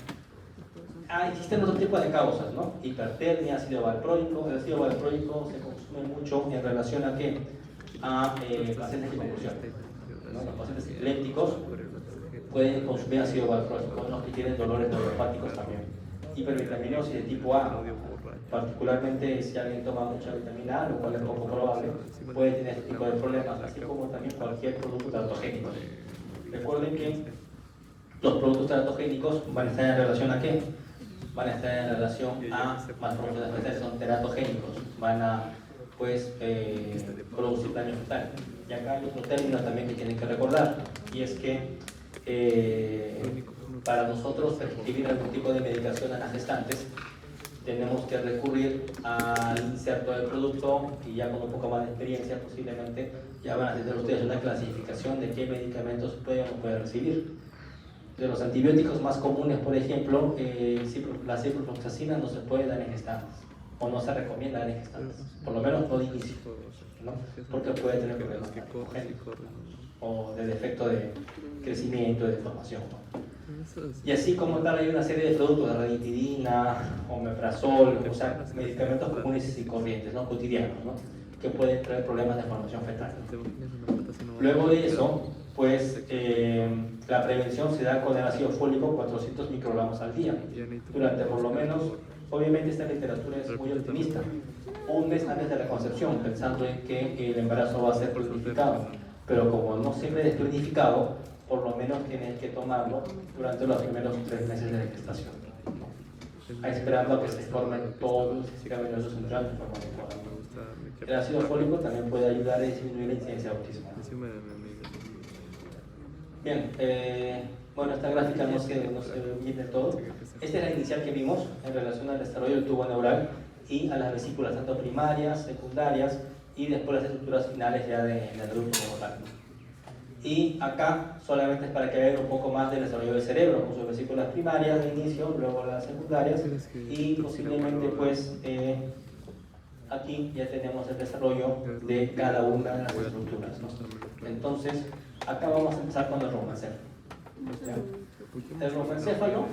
Existen otros tipos de causas, ¿no? Hipertermia, ácido valproico. El ácido valproico se consume mucho en relación a ¿qué? A pacientes con convulsiones, ¿no? Los pacientes epilépticos pueden consumir ácido valproico, los que tienen dolores neuropáticos también. Hipervitaminosis de tipo A, particularmente si alguien toma mucha vitamina A, lo cual es poco probable, puede tener este tipo de problemas, así como también cualquier producto teratogénico. Recuerden que los productos teratogénicos van a estar en relación a ¿qué? Van a estar en relación a malformaciones fetales, son teratogénicos, van a pues producir daño fetal. Y acá hay otro término también que tienen que recordar, y es que para nosotros prescribir algún tipo de medicación a las gestantes tenemos que recurrir al inserto del producto y ya con un poco más de experiencia posiblemente ya van a tener ustedes una clasificación de qué medicamentos pueden o no pueden recibir. De los antibióticos más comunes, por ejemplo, la ciprofloxacina no se puede dar en gestantes o no se recomienda dar en gestantes, por lo menos no de inicio, ¿no? Porque puede tener problemas o de defecto de crecimiento, de deformación, ¿no? Y así como tal hay una serie de productos de ranitidina, omeprazol, o sea, medicamentos comunes y corrientes, ¿no? Cotidianos, ¿no? que pueden traer problemas de formación fetal. Luego de eso, pues la prevención se da con el ácido fólico 400 microgramos al día, durante por lo menos, obviamente esta literatura es muy optimista, un mes antes de la concepción, pensando en que el embarazo va a ser planificado, pero como no siempre es planificado, por lo menos tienes que tomarlo durante los primeros 3 meses de gestación, esperando a que se formen todos el sistema nervioso central de forma adecuada. El ácido fólico también puede ayudar a disminuir la incidencia de autismo. Bien, bueno, esta gráfica no se mide todo. Esta es la inicial que vimos en relación al desarrollo del tubo neural y a las vesículas, tanto primarias, secundarias y después las estructuras finales ya del adulto como tal. Y acá solamente es para que vean un poco más del desarrollo del cerebro, con sus vesículas primarias de inicio, luego las secundarias y posiblemente pues aquí ya tenemos el desarrollo de cada una de las estructuras, ¿no? Entonces, acá vamos a empezar con el romancéfalo. El romancéfalo,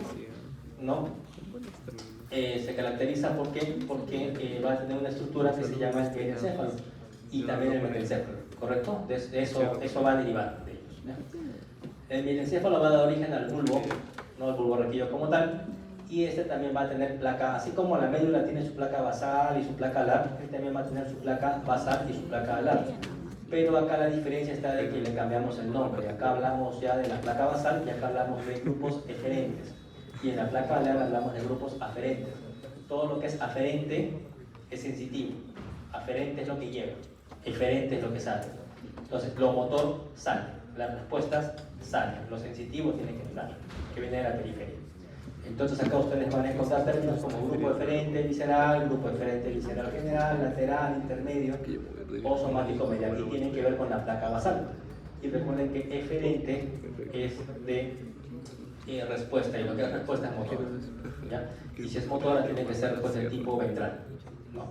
¿no? Se caracteriza porque va a tener una estructura que se llama el diencéfalo y también el metencéfalo, ¿correcto? Eso va a derivar de ellos, ¿no? El diencéfalo va a dar origen al bulbo, no al bulbo raquídeo como tal, y este también va a tener placa, así como la médula tiene su placa basal y su placa alar, este también va a tener su placa basal y su placa alar. Pero acá la diferencia está de que le cambiamos el nombre. Acá hablamos ya de la placa basal y acá hablamos de grupos eferentes. Y en la placa alar hablamos de grupos aferentes. Todo lo que es aferente es sensitivo. Aferente es lo que lleva. Eferente es lo que sale. Entonces, lo motor sale. Las respuestas salen. Lo sensitivo tiene que entrar, que viene de la periferia. Entonces acá ustedes van a encontrar términos como grupo eferente visceral, grupo eferente visceral general, lateral, intermedio o somático medial, y tienen que ver con la placa basal. Y recuerden que eferente es de respuesta, y lo que es respuesta es motora, ¿ya? Y si es motora tiene que ser respuesta de tipo ventral, ¿no?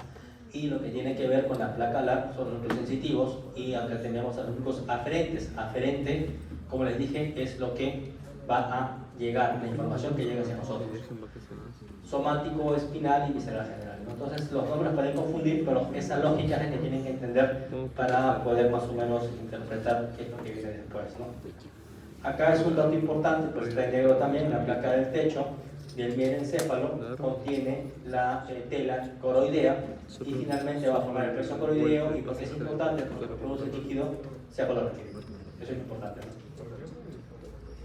Y lo que tiene que ver con la placa alar son los núcleos sensitivos, y acá tenemos a los núcleos aferentes. Aferente, como les dije, es lo que va a llegar, la información que llega hacia nosotros. Somático, espinal y visceral general, ¿no? Entonces los nombres pueden confundir, pero esa lógica es la que tienen que entender para poder más o menos interpretar qué es lo que viene después, ¿no? Acá es un dato importante, pues está en negro también, la placa del techo del mielencéfalo contiene la tela coroidea y finalmente va a formar el plexo coroideo, y porque es importante, porque produce líquido, sea color raquídeo. Eso es importante, ¿no?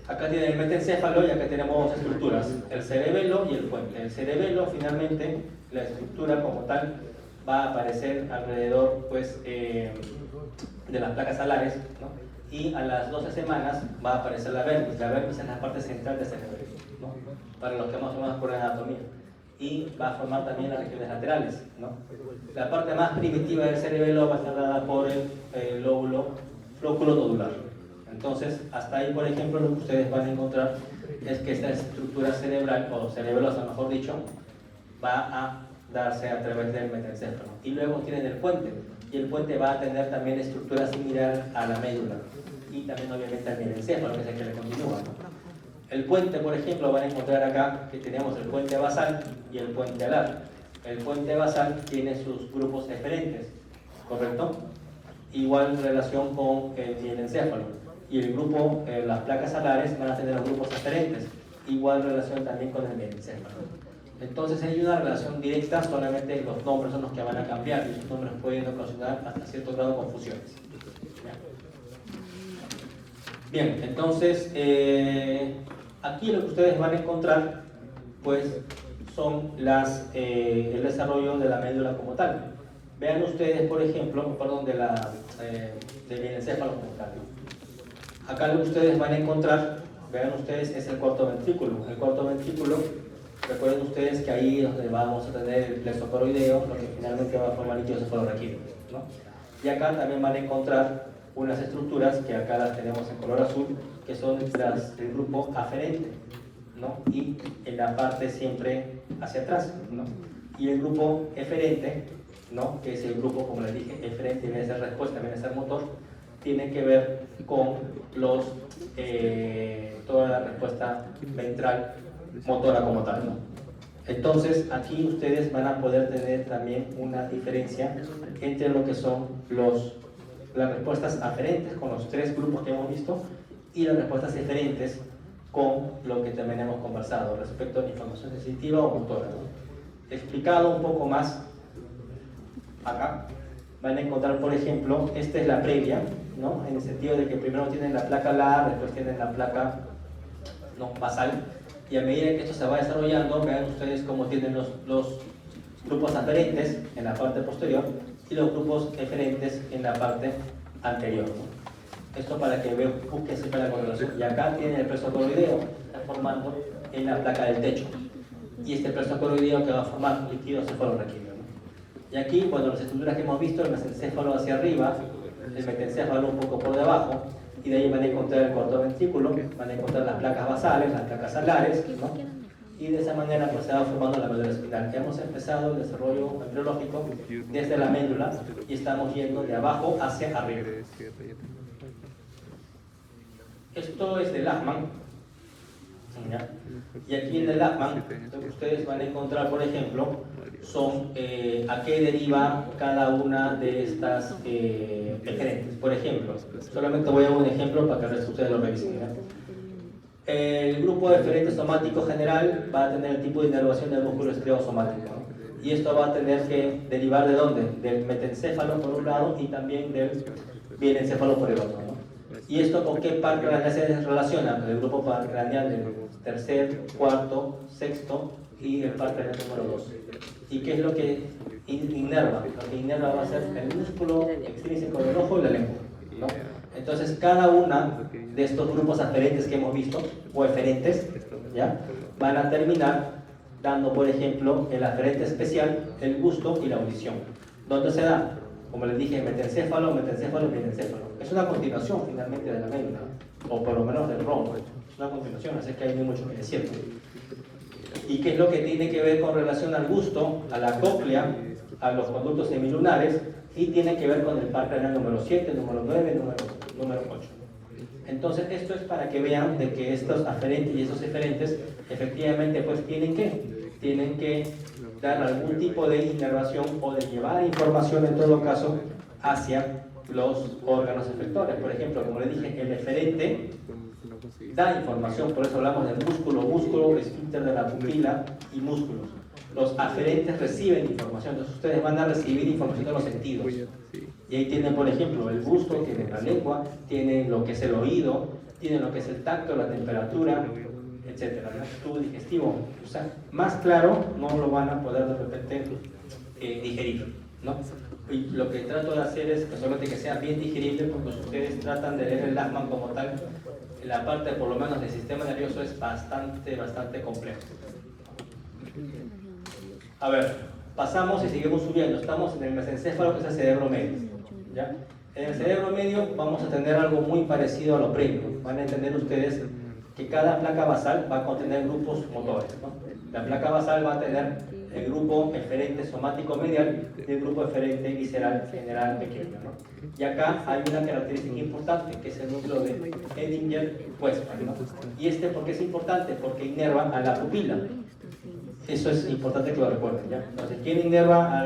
Acá tiene el metencéfalo y acá tenemos dos estructuras, el cerebelo y el puente. El cerebelo, finalmente, la estructura como tal va a aparecer alrededor pues, de las placas alares, ¿no? Y a las 12 semanas va a aparecer la vermis. La vermis es la parte central del cerebelo, ¿no? Para los que más o menos por anatomía. Y va a formar también las regiones laterales, ¿no? La parte más primitiva del cerebelo va a estar dada por el lóbulo flóculo nodular. Entonces, hasta ahí, por ejemplo, lo que ustedes van a encontrar es que esta estructura cerebral, o cerebelosa mejor dicho, va a darse a través del metencéfalo. Y luego tienen el puente, y el puente va a tener también estructura similar a la médula, y también obviamente al mielencéfalo, que es el que le continúa, ¿no? El puente, por ejemplo, van a encontrar acá que tenemos el puente basal y el puente alar. El puente basal tiene sus grupos eferentes, ¿correcto? Igual relación con el mielencéfalo. Y el grupo, las placas alares van a tener los grupos eferentes, igual relación también con el mielencéfalo. Entonces hay una relación directa, solamente los nombres son los que van a cambiar, y esos nombres pueden ocasionar hasta cierto grado de confusiones. Bien, entonces aquí lo que ustedes van a encontrar pues son el desarrollo de la médula como tal. Vean ustedes, por ejemplo, perdón, del mielencéfalo como tal, ¿no? Acá lo que ustedes van a encontrar, vean ustedes, es el cuarto ventrículo. El cuarto ventrículo, recuerden ustedes que ahí es donde vamos a tener el plexo coroideo, lo que finalmente va a formar líquido cefalorraquídeo, ¿no? Y acá también van a encontrar unas estructuras que acá las tenemos en color azul, que son las del grupo aferente, ¿no? Y en la parte siempre hacia atrás, ¿no? Y el grupo eferente, ¿no? Que es el grupo, como les dije, eferente, viene a ser respuesta, viene a ser motor, tiene que ver con toda la respuesta ventral motora como tal, ¿no? Entonces, aquí ustedes van a poder tener también una diferencia entre lo que son las respuestas aferentes con los 3 grupos que hemos visto y las respuestas eferentes con lo que también hemos conversado respecto a la información sensitiva o motora, ¿no? Explicado un poco más, acá van a encontrar, por ejemplo, esta es la previa, ¿no? En el sentido de que primero tienen la placa LAR, después tienen la placa basal, y a medida que esto se va desarrollando, vean ustedes cómo tienen los grupos aferentes en la parte posterior y los grupos eferentes en la parte anterior, ¿no? Esto para que busquen siempre la correlación. Y acá tienen el preso coroideo, está formando en la placa del techo. Y este preso coroideo que va a formar líquido cefalorraquídeo, ¿no? Y aquí, bueno, las estructuras que hemos visto, el mesencéfalo hacia arriba, el metencéfalo un poco por debajo, y de ahí van a encontrar el corto ventrículo, van a encontrar las placas basales, las placas alares, ¿no? Y de esa manera pues se va formando la médula espinal. Hemos empezado el desarrollo embriológico desde la médula y estamos yendo de abajo hacia arriba. Esto es de Lachmann, ¿ya? Y aquí en el Lachmann lo que ustedes van a encontrar, por ejemplo, son a qué deriva cada una de estas eferentes. Por ejemplo, solamente voy a dar un ejemplo para que ustedes lo revisen, ¿ya? El grupo de eferente somático general va a tener el tipo de inervación del músculo estriado-somático, ¿no? Y esto va a tener que derivar ¿de dónde? Del metencéfalo por un lado y también del bienencéfalo por el otro, ¿no? ¿Y esto con qué par craneal se relaciona? Con el grupo par craneal del tercer, cuarto, sexto y el par craneal número 2. ¿Y qué es lo que inerva? Lo que inerva va a ser el músculo extrínseco del ojo y la lengua, ¿no? Entonces, cada una de estos grupos aferentes que hemos visto, o eferentes, ¿ya? Van a terminar dando, por ejemplo, el aferente especial, el gusto y la audición. ¿Dónde se da? Como les dije, metencéfalo, metencéfalo, bienencéfalo. Es una continuación finalmente de la médula, o por lo menos del rombo. Es una continuación, así que hay mucho que decir. ¿Y qué es lo que tiene que ver con relación al gusto, a la cóclea, a los conductos semilunares? Y tiene que ver con el par craneal número 7, número 9, número 8. Entonces, esto es para que vean de que estos aferentes y estos eferentes efectivamente pues tienen que dar algún tipo de inervación o de llevar información en todo caso hacia los órganos efectores. Por ejemplo, como les dije, el eferente da información, por eso hablamos de músculo, esfínter de la pupila y músculos. Los aferentes reciben información, entonces ustedes van a recibir información de los sentidos. Y ahí tienen, por ejemplo, el gusto, tienen la lengua, tienen lo que es el oído, tienen lo que es el tacto, la temperatura, etcétera, el tubo digestivo. O sea, más claro no lo van a poder de repente digerir, ¿no? Y lo que trato de hacer es que solamente que sea bien digerible, porque si ustedes tratan de leer el Lachmann como tal, la parte por lo menos del sistema nervioso es bastante complejo. A ver, pasamos y seguimos subiendo. Estamos en el mesencéfalo, que es el cerebro medio, ¿ya? En el cerebro medio vamos a tener algo muy parecido a lo previo. Van a entender ustedes que cada placa basal va a contener grupos motores, ¿no? La placa basal va a tener el grupo eferente somático medial y el grupo eferente visceral general pequeño, ¿no? Y acá hay una característica importante, que es el núcleo de Edinger-Westphal, ¿no? ¿Y por qué es importante? Porque inerva a la pupila. Eso es importante que lo recuerden, ¿ya? Entonces, ¿quién inerva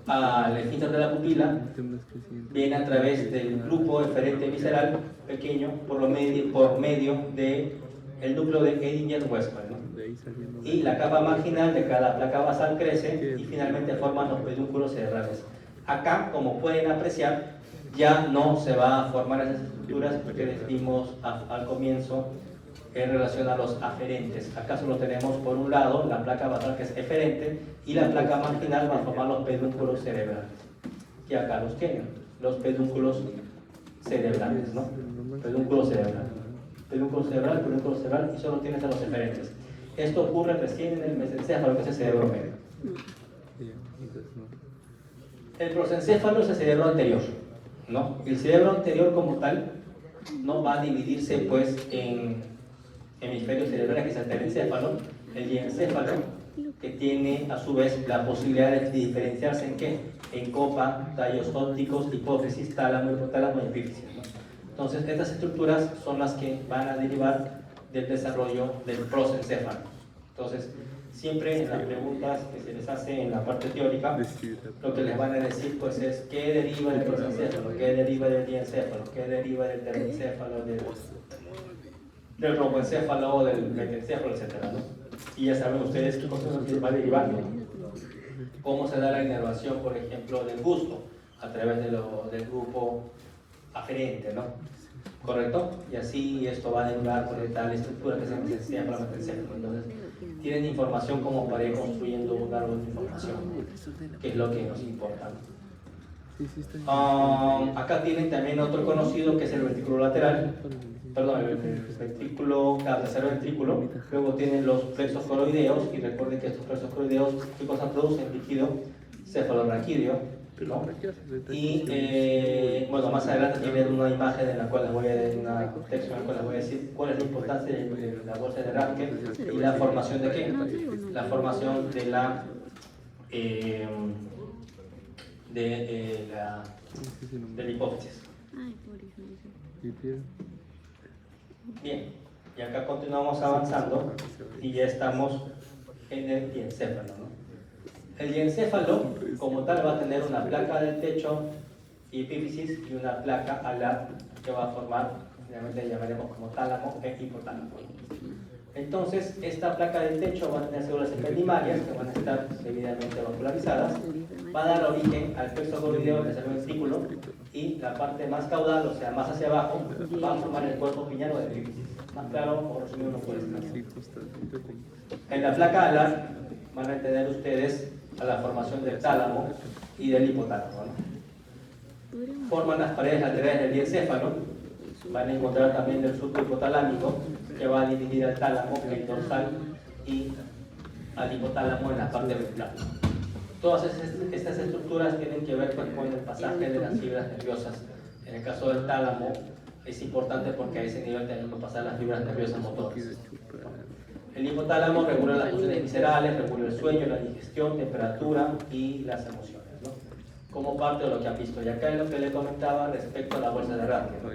al esfínter de la pupila? Viene a través del grupo eferente visceral pequeño por medio del núcleo de Edinger-Westphal, ¿no? Y la capa marginal de cada placa basal crece y finalmente forman los pedúnculos cerebrales. Acá, como pueden apreciar, ya no se va a formar esas estructuras que ustedes vimos al comienzo en relación a los aferentes. Acá solo tenemos por un lado la placa basal, que es eferente, y la placa marginal va a formar los pedúnculos cerebrales. Y acá los tienen, los pedúnculos cerebrales, ¿no? Pedúnculo cerebral, y solo tienes a los eferentes. Esto ocurre recién en el mesencéfalo, que es el cerebro medio. El prosencéfalo es el cerebro anterior, ¿no? El cerebro anterior como tal no va a dividirse pues en hemisferios cerebrales, que es el telencéfalo, el diencéfalo, que tiene a su vez la posibilidad de diferenciarse en ¿qué? En copa, tallos ópticos, hipófisis, tálamo, hipotálamo y epífisis, ¿no? Entonces, estas estructuras son las que van a derivar del desarrollo del prosencéfalo. Entonces, siempre en las preguntas que se les hace en la parte teórica, lo que les van a decir pues es qué deriva del prosencéfalo, qué deriva del diencéfalo, qué deriva del terencéfalo, del romboencéfalo, del metencéfalo, etc., ¿no? Y ya saben ustedes qué cosas va derivando. Cómo se da la inervación, por ejemplo, del gusto a través del grupo aferente, ¿no? ¿Correcto? Y así esto va a derivar por tal estructura que se llama encéfalo, metencéfalo. Entonces, tienen información como para ir construyendo un árbol de información, que es lo que nos importa. Acá tienen también otro conocido que es el ventrículo lateral, perdón, el ventrículo, el tercer ventrículo. Luego tienen los plexos coroideos, y recuerden que estos plexos coroideos, ¿qué cosa producen? Líquido cefalorraquídeo, ¿no? Y bueno, más adelante tienen una imagen en la cual les voy a dar un texto en el cual les voy a decir cuál es la importancia de la bolsa de Rathke y la formación de qué, la formación de la hipófisis. Bien, y acá continuamos avanzando y ya estamos en el diencéfalo, ¿no? El diencéfalo, como tal, va a tener una placa del techo y epífisis y una placa alar que va a formar, finalmente llamaremos como tálamo e hipotálamo. Entonces, esta placa del techo va a tener células ependimarias que van a estar debidamente vascularizadas, va a dar origen al plexo coroideo, que es el ventrículo, y la parte más caudal, o sea, más hacia abajo, va a formar el cuerpo pineal o de epífisis. Más claro, o resumido, no puede ser. En la placa alar van a entender ustedes a la formación del tálamo y del hipotálamo, ¿no? Forman las paredes laterales del diencéfalo. Van a encontrar también el surco hipotalámico que va a dividir al tálamo, el dorsal, y al hipotálamo en la parte ventral. Todas estas estructuras tienen que ver con el pasaje de las fibras nerviosas. En el caso del tálamo es importante porque a ese nivel tenemos que pasar las fibras nerviosas motoras. El hipotálamo regula las funciones viscerales, regula el sueño, la digestión, temperatura y las emociones, ¿no? Como parte de lo que han visto. Y acá es lo que le comentaba respecto a la bolsa de Rathke, ¿no?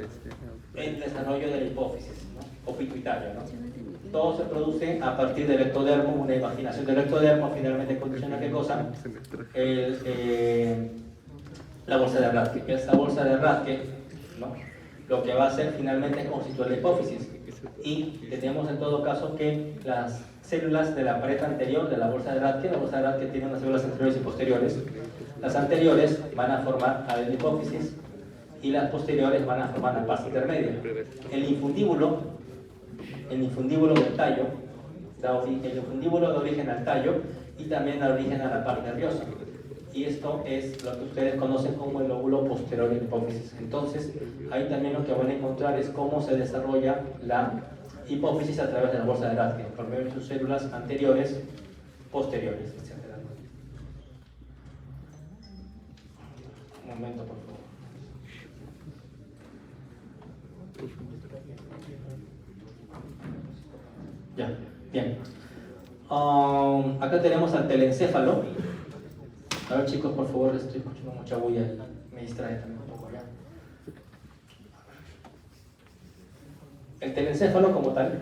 El desarrollo de la hipófisis, ¿no? O pituitaria, ¿no? Todo se produce a partir del ectodermo, una imaginación del ectodermo, finalmente condiciona ¿qué cosa? La bolsa de Rathke. Esta bolsa de Rathke, ¿no? Lo que va a hacer finalmente es constituir la hipófisis. Y tenemos en todo caso que las células de la pared anterior de la bolsa de Rathke tiene unas células anteriores y posteriores. Las anteriores van a formar a la hipófisis y las posteriores van a formar la parte intermedia. El infundíbulo del tallo el infundíbulo da origen al tallo y también da origen a la parte nerviosa. Y esto es lo que ustedes conocen como el lóbulo posterior de la hipófisis. Entonces, ahí también lo que van a encontrar es cómo se desarrolla la hipófisis a través de la bolsa de Rathke, por medio de sus células anteriores, posteriores, etc. Un momento, por favor. Ya, bien. Acá tenemos al telencéfalo. A ver, chicos, por favor, estoy escuchando mucha bulla, me distrae también un poco ya. El telencéfalo como tal,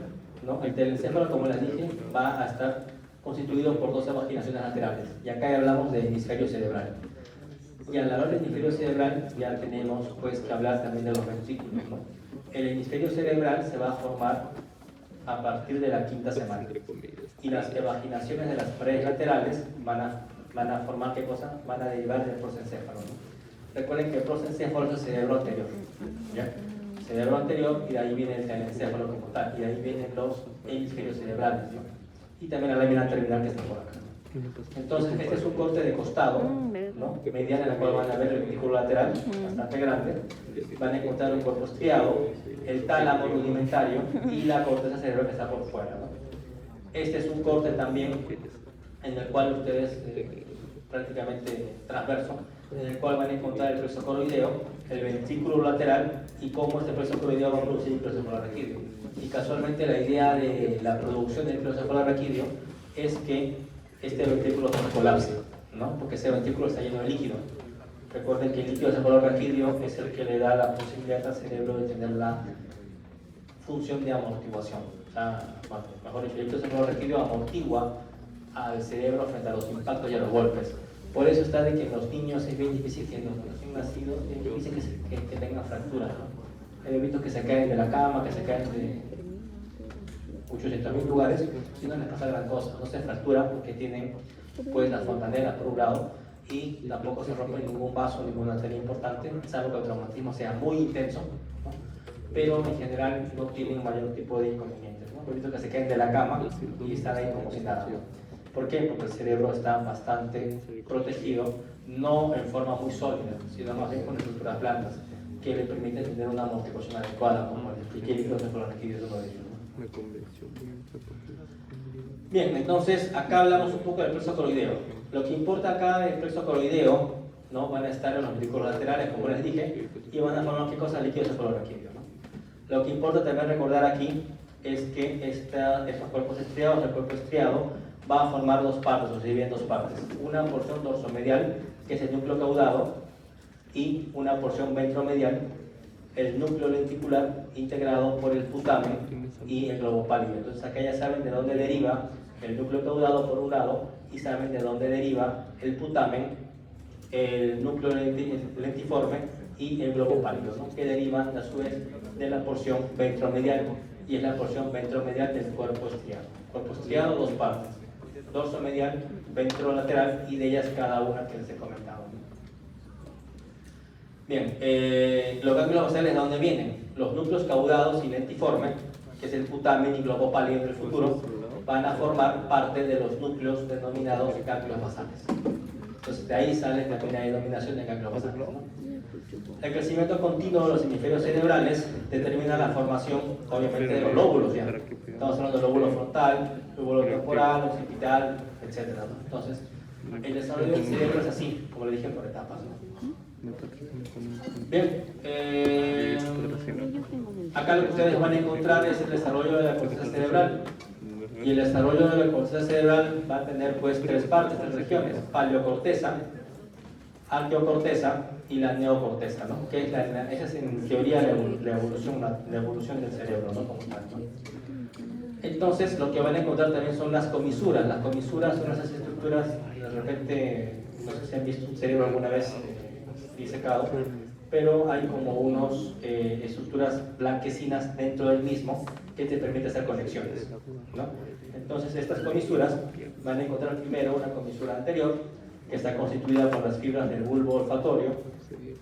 ¿no? El telencéfalo, como les dije, va a estar constituido por 12 vaginaciones laterales. Y acá ya hablamos de hemisferio cerebral. Y al hablar del hemisferio cerebral ya tenemos pues que hablar también de los ventrículos, ¿no? El hemisferio cerebral se va a formar a partir de la quinta semana. Y las evaginaciones de las paredes laterales van a formar ¿qué cosa? Van a derivar del prosencéfalo, ¿no? Recuerden que el prosencéfalo es el cerebro anterior, ¿ya? Cerebro anterior, y de ahí viene el telencéfalo como tal, y de ahí vienen los hemisferios cerebrales, ¿no? Y también la lámina terminal que está por acá. Entonces, este es un corte de costado, ¿no? Mediana, en el cual van a ver el ventrículo lateral, bastante grande. Van a encontrar un cuerpo estriado, el tálamo rudimentario y la corteza cerebral que está por fuera, ¿no? Este es un corte también en el cual ustedes, prácticamente transverso, en el cual van a encontrar el plexo coroideo, el ventrículo lateral y cómo este plexo coroideo va a producir el plexicolarraquídeo. Y casualmente la idea de la producción del plexicolarraquídeo es que este ventrículo se colapse, ¿no? Porque ese ventrículo está lleno de líquido. Recuerden que el líquido cefalorraquídeo es el que le da la posibilidad al cerebro de tener la función de amortiguación. O sea, bueno, mejor dicho, el líquido cefalorraquídeo amortigua al cerebro frente a los impactos y a los golpes. Por eso está de que en los niños es bien difícil que los recién nacidos es difícil que tengan fracturas, ¿no? He visto que se caen de la cama, que se caen de 800.000 lugares, y no les pasa gran cosa, no se fractura porque tienen pues las fontanelas por un lado y tampoco se rompe ningún vaso, ninguna arteria importante, salvo que el traumatismo sea muy intenso, ¿no? Pero en general no tienen mayor tipo de inconvenientes, ¿no? He visto que se caen de la cama y están ahí como si nada, ¿no? ¿Por qué? Porque el cerebro está bastante protegido, no en forma muy sólida, sino más bien con estructuras blandas que le permiten tener una amortiguación adecuada, como les expliqué, el líquido cefalorraquídeo es uno de ellos, ¿no? Bien, entonces acá hablamos un poco del plexo coroideo. Lo que importa acá del plexo coroideo, ¿no? Van a estar en los ventrículos laterales, como les dije, y van a formar ¿qué cosa? Líquido cefalorraquídeo, ¿no? Lo que importa también recordar aquí es que estos cuerpos estriados, el cuerpo estriado, va a formar dos partes, o se divide en dos partes. Una porción dorsomedial, que es el núcleo caudado, y una porción ventromedial, el núcleo lenticular, integrado por el putamen y el globo pálido. Entonces acá ya saben de dónde deriva el núcleo caudado por un lado, y saben de dónde deriva el putamen, el núcleo lentiforme y el globo pálido, ¿no? Que derivan a su vez de la porción ventromedial, y es la porción ventromedial del cuerpo estriado. Cuerpo estriado, dos partes: dorso medial, ventrolateral, y de ellas cada una que les he comentado. Bien, los ganglios basales, ¿de dónde vienen? Los núcleos caudados y lentiforme, que es el putamen y globo pálido del futuro, van a formar parte de los núcleos denominados ganglios basales. Entonces de ahí sale también la denominación de ganglios basales, ¿no? El crecimiento continuo de los hemisferios cerebrales determina la formación, obviamente, de los lóbulos, ¿ya? Estamos hablando del lóbulo frontal, lóbulo temporal, occipital, etc., ¿no? Entonces, el desarrollo del cerebro es así, como le dije, por etapas, ¿no? Bien, acá lo que ustedes van a encontrar es el desarrollo de la corteza cerebral. Y el desarrollo de la corteza cerebral va a tener pues tres partes, tres regiones: paleocorteza, arqueocorteza y la neocorteza, ¿no? Que es esa es en teoría la evolución del cerebro, ¿no? Como tal, ¿no? Entonces, lo que van a encontrar también son las comisuras. Las comisuras son esas estructuras, de repente, no sé si han visto un cerebro alguna vez disecado, pero hay como unas estructuras blanquecinas dentro del mismo que te permite hacer conexiones, ¿no? Entonces, estas comisuras van a encontrar primero una comisura anterior, que está constituida por las fibras del bulbo olfatorio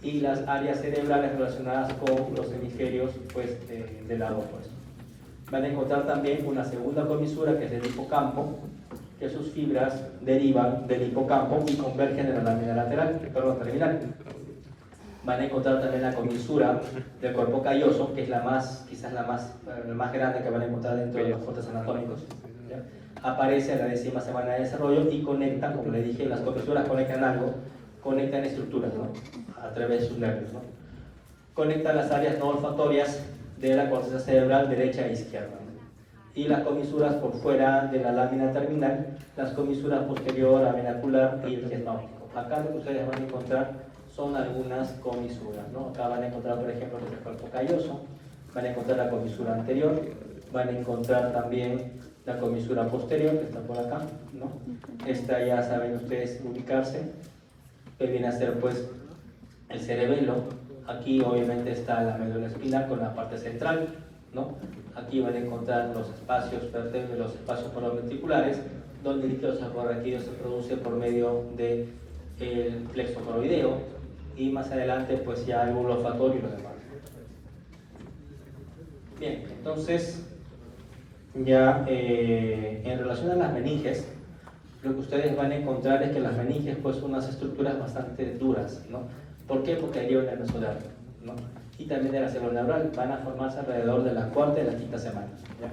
y las áreas cerebrales relacionadas con los hemisferios pues, del lado opuesto. Van a encontrar también una segunda comisura, que es el hipocampo, que sus fibras derivan del hipocampo y convergen en la lámina lateral, terminal. Van a encontrar también la comisura del cuerpo calloso, que es quizás la más grande que van a encontrar dentro de los cortes anatómicos, ¿ya? Aparece en la 10ª semana de desarrollo y conectan, como les dije, las comisuras conectan algo, conectan estructuras, ¿no? A través de sus nervios, ¿no? Conectan las áreas no olfatorias de la corteza cerebral derecha e izquierda, ¿no? Y las comisuras por fuera de la lámina terminal, las comisuras posterior, avenicular y el gestón óptico. Acá lo que ustedes van a encontrar son algunas comisuras, ¿no? Acá van a encontrar, por ejemplo, el cuerpo calloso, van a encontrar la comisura anterior, van a encontrar también la comisura posterior, que está por acá, ¿no? Esta ya saben ustedes ubicarse, que viene a ser pues el cerebelo. Aquí obviamente está la médula espinal con la parte central, ¿no? Aquí van a encontrar los espacios vertebrales, los espacios poroventriculares, donde el líquido cefalorraquídeo se produce por medio del plexo coroideo, y más adelante pues ya el bulbo olfatorio y lo demás. Bien, entonces ya en relación a las meninges, lo que ustedes van a encontrar es que las meninges pues son unas estructuras bastante duras, ¿no? ¿Por qué? Porque derivan del mesodermo, ¿no? Y también de la célula neural, van a formarse alrededor de la 4ª y la 5ª semana, ¿ya?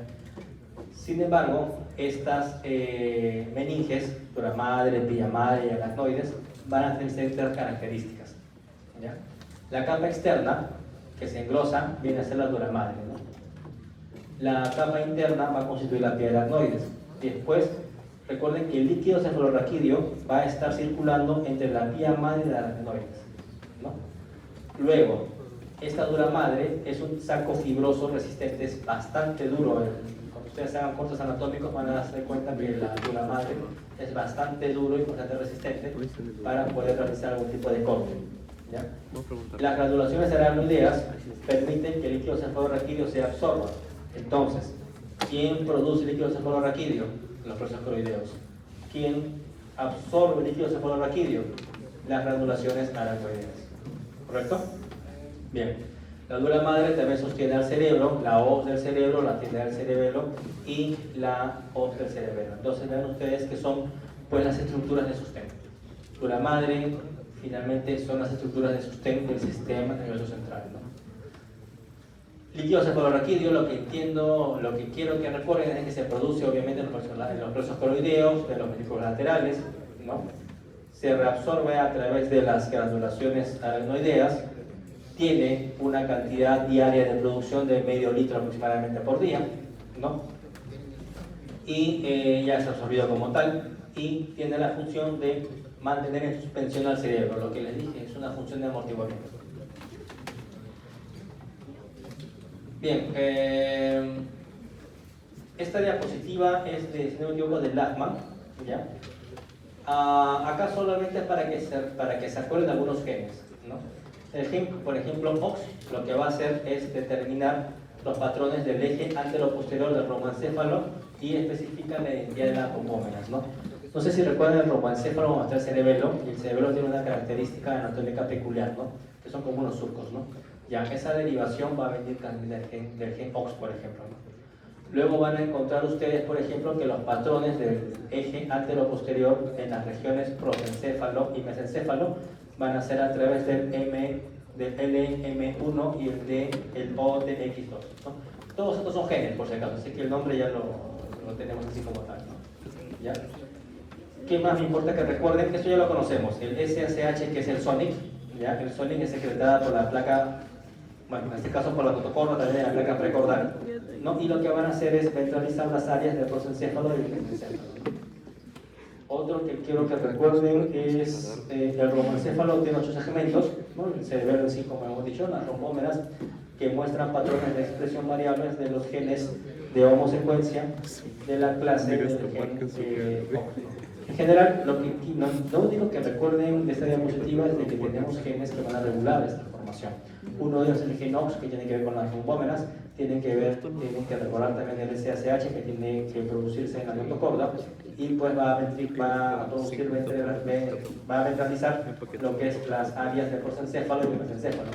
Sin embargo, estas meninges, dura madre, pilla madre y aracnoides, van a tener ciertas características, ¿ya? La capa externa, que se engrosa, viene a ser la dura madre, ¿no? La capa interna va a constituir la pía de aracnoides. Y después, recuerden que el líquido cefalorraquídeo va a estar circulando entre la pía madre y la aracnoides, ¿no? Luego, Esta dura madre es un saco fibroso resistente, es bastante duro. Cuando ustedes hagan cortes anatómicos van a darse cuenta que la dura madre es bastante duro y bastante resistente para poder realizar algún tipo de corte. ¿Ya? Las granulaciones aracnoideas permiten que el líquido cefalorraquídeo se absorba. Entonces, ¿quién produce líquido cefalorraquídeo? Los procesos coroideos. ¿Quién absorbe el líquido cefalorraquídeo? Las granulaciones aracnoideas. ¿Correcto? Bien. La dura madre también sostiene al cerebro, la hoz del cerebro, la tienda del cerebelo y la hoz del cerebelo. Entonces vean ustedes que son pues las estructuras de sostén. Dura madre, finalmente son las estructuras de sostén del sistema nervioso central, ¿no? Líquido cefalorraquídeo, lo que quiero que recuerden es que se produce obviamente en los procesos coroideos, en los ventrículos laterales, ¿no? Se reabsorbe a través de las granulaciones aracnoideas, tiene una cantidad diaria de producción de medio litro aproximadamente por día, ¿no? Y ya es absorbido como tal y tiene la función de mantener en suspensión al cerebro, lo que les dije, es una función de amortiguamiento. Bien, esta diapositiva es de, si no me equivoco, de Lachman, ¿ya? Acá solamente es para que se acuerden algunos genes, ¿no? El gen, por ejemplo, OX, lo que va a hacer es determinar los patrones del eje antero-posterior del romoencéfalo y especifica la identidad de las romómenas, ¿no? No sé si recuerdan el romoencéfalo como está el cerebelo, y el cerebelo tiene una característica anatómica peculiar, ¿no? Que son como unos surcos, ¿no? Ya, esa derivación va a venir también del gen OX, por ejemplo, ¿no? Luego van a encontrar ustedes, por ejemplo, que los patrones del eje antero-posterior en las regiones prosencéfalo y mesencéfalo van a ser a través del LM1 y el OTX2, ¿no? Todos estos son genes, por si acaso, así que el nombre ya lo tenemos así como tal, ¿no? ¿Ya? ¿Qué más me importa que recuerden? Esto ya lo conocemos, el SHH, que es el Sonic, ¿ya? El Sonic es secretada por la placa, bueno, en este caso por la protocorda, también la placa precordal, ¿no? Y lo que van a hacer es ventralizar las áreas del prosencéfalo y del mesencéfalo. Otro que quiero que recuerden es el romoencéfalo tiene 8 segmentos, ¿no? El cerebelo en sí, como hemos dicho, las romómenas que muestran patrones de expresión variables de los genes de homosecuencia de la clase del gen en general, lo único que recuerden de esta diapositiva es de que tenemos genes que van a regular esta formación. Uno de ellos es el gen OX, que tiene que ver con las romómenas, tienen que recordar también el SHH, que tiene que producirse en la notocorda, y pues va a ventralizar lo que es las áreas del prosencéfalo y del mesencéfalo.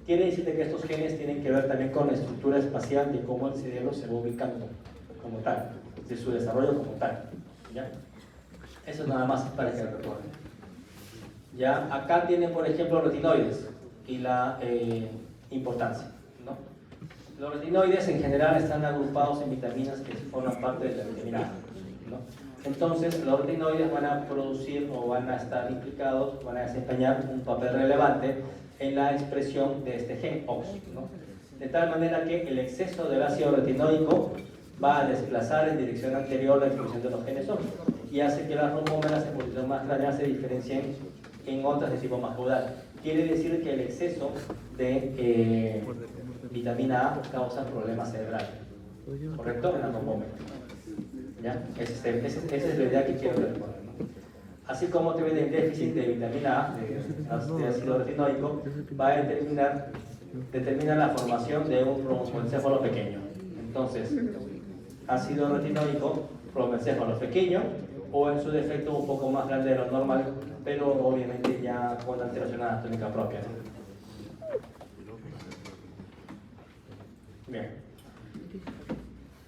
Quiere decir que estos genes tienen que ver también con la estructura espacial de cómo el cerebro se va ubicando como tal, de su desarrollo como tal, ¿ya? Eso es nada más para que lo recuerden. ¿Ya? Acá tienen, por ejemplo, retinoides y la importancia, ¿no? Los retinoides en general están agrupados en vitaminas que forman parte de la vitamina A, ¿no? Entonces, los retinoides van a producir o van a estar implicados, van a desempeñar un papel relevante en la expresión de este gen OX, ¿no? De tal manera que el exceso del ácido retinoico va a desplazar en dirección anterior la expresión de los genes OX y hace que las romómenas en posición más craneal se diferencien en otras de tipo más caudal. Quiere decir que el exceso de vitamina A causa problemas cerebrales, ¿correcto? En las romómenas. ¿Ya? Esa es la idea que quiero recordar, ¿no? Así como también el déficit de vitamina A, de ácido retinoico, va a determinar la formación de un romoencéfalo pequeño. Entonces, ácido retinoico, romoencéfalo pequeño, o en su defecto un poco más grande de lo normal, pero obviamente ya con alteración anatómica propia, ¿no? Bien.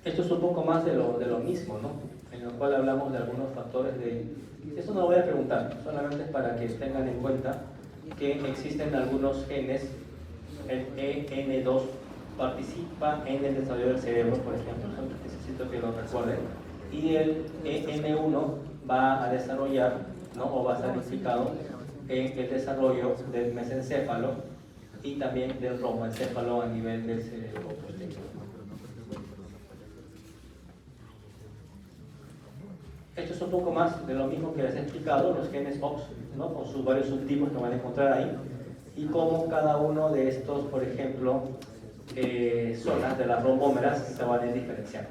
Esto es un poco más de lo mismo, ¿no? En lo cual hablamos de algunos factores de... Esto no lo voy a preguntar, solamente es para que tengan en cuenta que existen algunos genes. El EN2 participa en el desarrollo del cerebro, por ejemplo, necesito que lo recuerden, y el EN1 va a desarrollar, ¿no? O va a estar implicado en el desarrollo del mesencéfalo y también del romoencéfalo a nivel del cerebro posterior. Esto es un poco más de lo mismo que les he explicado, los genes OX, ¿no? Con sus varios subtipos que van a encontrar ahí. y cómo cada uno de estos, por ejemplo, zonas de las rombómeras se van a ir diferenciando.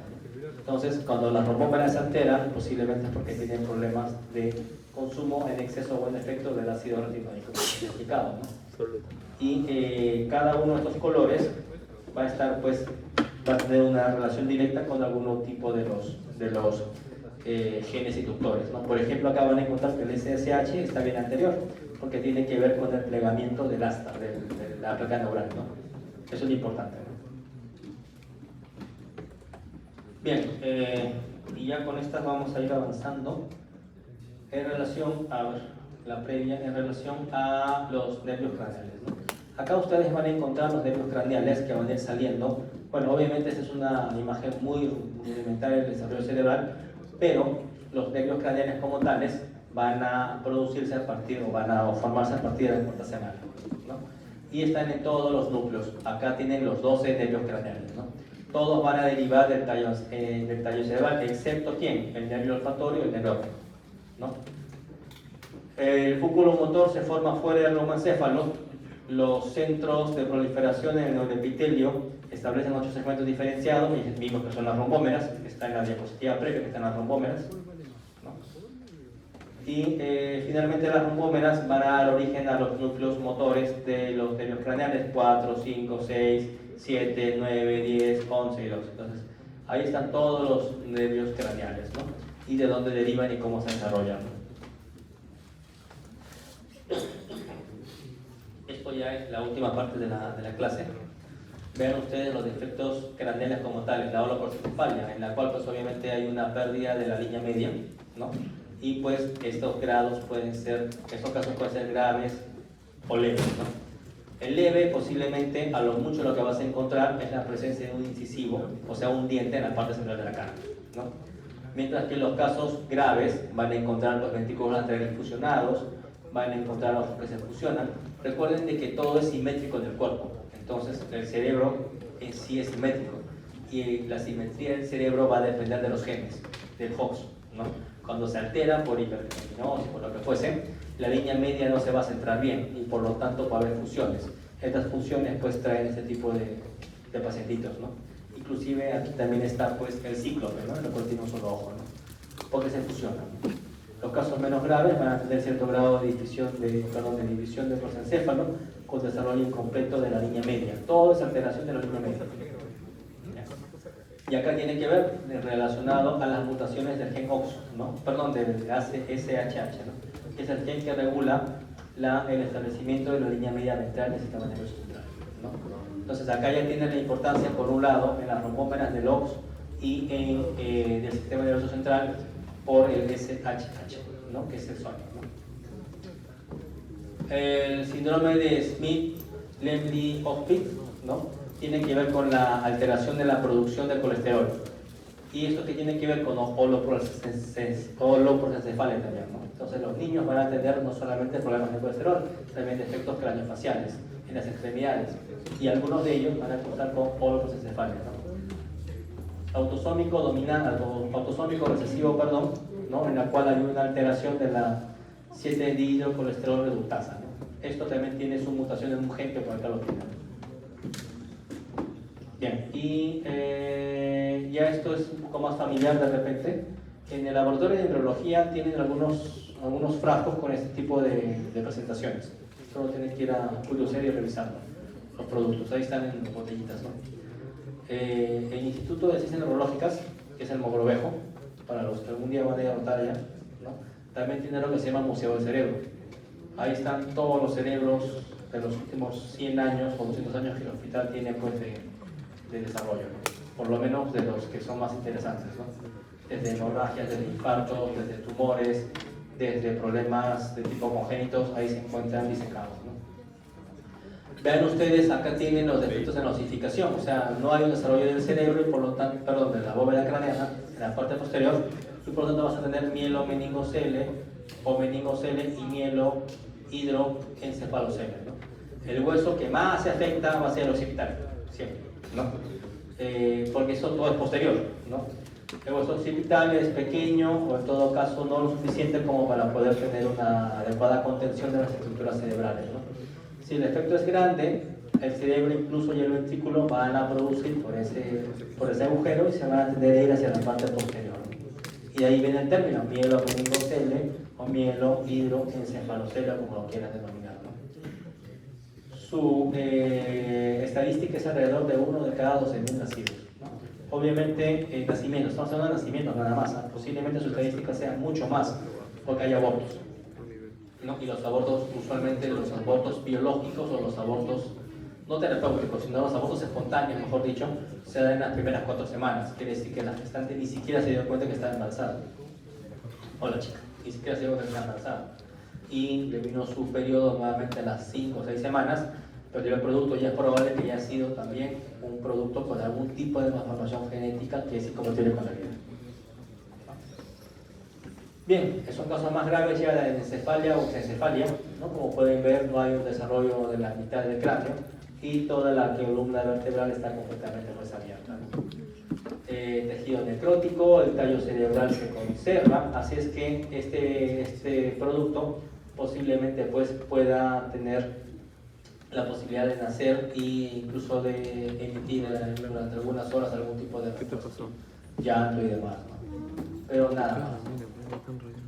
Entonces, cuando las rombómeras se alteran, posiblemente es porque tienen problemas de consumo en exceso o en efecto del ácido retinóico explicado, ¿no? Y cada uno de estos colores va a estar, pues, va a tener una relación directa con algún tipo de los genes inductores, ¿no? Por ejemplo, acá van a encontrar que el SSH está bien anterior, porque tiene que ver con el plegamiento del asta, de la placa neural, ¿no? Eso es importante, ¿no? Bien, y ya con estas vamos a ir avanzando en relación a la previa, en relación a los nervios craneales, ¿no? Acá ustedes van a encontrar los nervios craneales que van a ir saliendo. Bueno, obviamente esta es una imagen muy rudimentaria del desarrollo cerebral, pero los nervios craneales como tales van a producirse a partir, o van a formarse a partir de la cuarta semana, ¿no? Y están en todos los núcleos. Acá tienen los 12 nervios craneales, ¿no? Todos van a derivar del tallo cerebral, excepto ¿quién? El nervio olfatorio y el nervio óptico, ¿no? El fúculo motor se forma fuera del neuroencéfalo. Los centros de proliferación en el neuroepitelio establecen 8 segmentos diferenciados, y vimos que son las rombómeras, que está en la diapositiva previa, que están las rombómeras, ¿no? Y finalmente las rombómeras van a dar origen a los núcleos motores de los nervios craneales, 4, 5, 6, 7, 9, 10, 11 y 12. Entonces, ahí están todos los nervios craneales, ¿no? Y de dónde derivan y cómo se desarrollan. Esto ya es la última parte de la clase. Vean ustedes los defectos craneales como tales, la holoprosencefalia, en la cual pues obviamente hay una pérdida de la línea media, ¿no? Y pues estos grados pueden ser, estos casos pueden ser graves o leves, ¿no? El leve, posiblemente, a lo mucho lo que vas a encontrar es la presencia de un incisivo, o sea, un diente en la parte central de la cara, ¿no? Mientras que en los casos graves van a encontrar los ventrículos laterales fusionados, van a encontrar ojos que se fusionan. Recuerden de que todo es simétrico en el cuerpo, entonces el cerebro en sí es simétrico, y la simetría del cerebro va a depender de los genes, del HOX, ¿no? Cuando se altera por hipergeneminosis, por lo que fuese, la línea media no se va a centrar bien y por lo tanto va a haber fusiones. Estas fusiones pues traen este tipo de pacientitos, ¿no? Inclusive aquí también está pues el cíclope, ¿no? En el cual tiene un solo ojo, ¿no? Porque se fusionan. Los casos menos graves van a tener cierto grado de división del prosencéfalo con desarrollo incompleto de la línea media. Todo es alteración de la línea media. Y acá tiene que ver relacionado a las mutaciones del gen OX, ¿no? Perdón, del SHH, ¿no? Que es el gen que regula el establecimiento de la línea media ventral del sistema nervioso central, ¿no? Entonces acá ya tiene la importancia, por un lado, en las rombómeras del OX y del sistema nervioso central por el SHH, ¿no? Que es el sueño, ¿no? El síndrome de Smith-Lemli-Opitz, ¿no? Tiene que ver con la alteración de la producción de colesterol. Y esto que tiene que ver con holoprosencefalia también, ¿no? Entonces los niños van a tener no solamente problemas de colesterol, también defectos craneofaciales en las extremidades. Y algunos de ellos van a contar con holoprosencefalia, ¿no? Autosómico recesivo, perdón, ¿no? En la cual hay una alteración de la 7-dihidrocolesterol reductasa, ¿no? Esto también tiene su mutación en un gen que por acá lo tiene. Bien, y ya esto es un poco más familiar de repente. En el laboratorio de neurología tienen algunos frascos con este tipo de presentaciones. Solo tienen que ir a curiosear y revisarlo, los productos. Ahí están en botellitas, ¿no? El Instituto de Ciencias Neurológicas, que es el Mogrovejo, para los que algún día van a ir a notar allá, ¿no? También tiene lo que se llama Museo del Cerebro. Ahí están todos los cerebros de los últimos 100 años o 200 años que el hospital tiene pues, de desarrollo, ¿no? Por lo menos de los que son más interesantes, ¿no? Desde hemorragias, desde infartos, desde tumores, desde problemas de tipo congénitos, ahí se encuentran disecados, ¿no? Vean ustedes, acá tienen los defectos de nosificación, o sea, no hay un desarrollo del cerebro y por lo tanto, perdón, de la bóveda craneana, en la parte posterior, y por lo tanto vas a tener mielomeningocele o meningocele y mielohidroencefalocele, ¿no? El hueso que más se afecta va a ser el occipital, siempre, ¿no? Porque eso todo es posterior, ¿no? El hueso occipital es pequeño o en todo caso no lo suficiente como para poder tener una adecuada contención de las estructuras cerebrales, ¿no? Si el efecto es grande, el cerebro incluso y el ventrículo van a producir por ese agujero y se van a tender a ir hacia la parte posterior. Y ahí viene el término, mielomeningocele o mielohidroencefalocele, como lo quieran denominar, ¿no? Su estadística es alrededor de 1 de cada 12.000 nacidos, ¿no? Obviamente, nacimientos, estamos hablando de nacimientos nada más, ¿no? Posiblemente su estadística sea mucho más, porque hay abortos, ¿no? Y los abortos, usualmente los abortos biológicos o los abortos no terapéuticos, sino los abortos espontáneos, mejor dicho, se dan en las primeras 4 semanas. Quiere decir que la gestante ni siquiera se dio cuenta que estaba embarazada. O la chica, ni siquiera se dio cuenta que estaba embarazada. Y le vino su periodo nuevamente a las 5 o 6 semanas, pero el producto ya es probable que haya sido también un producto con algún tipo de malformación genética que es incompatible con la vida. Bien, son casos más graves ya de encefalia o encefalia, ¿no? Como pueden ver, no hay un desarrollo de la mitad del cráneo y toda la columna vertebral está completamente pues abierta, ¿no? Tejido necrótico, el tallo cerebral se conserva, así es que este producto posiblemente pues pueda tener la posibilidad de nacer e incluso de emitir durante algunas horas algún tipo de llanto y demás, ¿no? Pero nada más.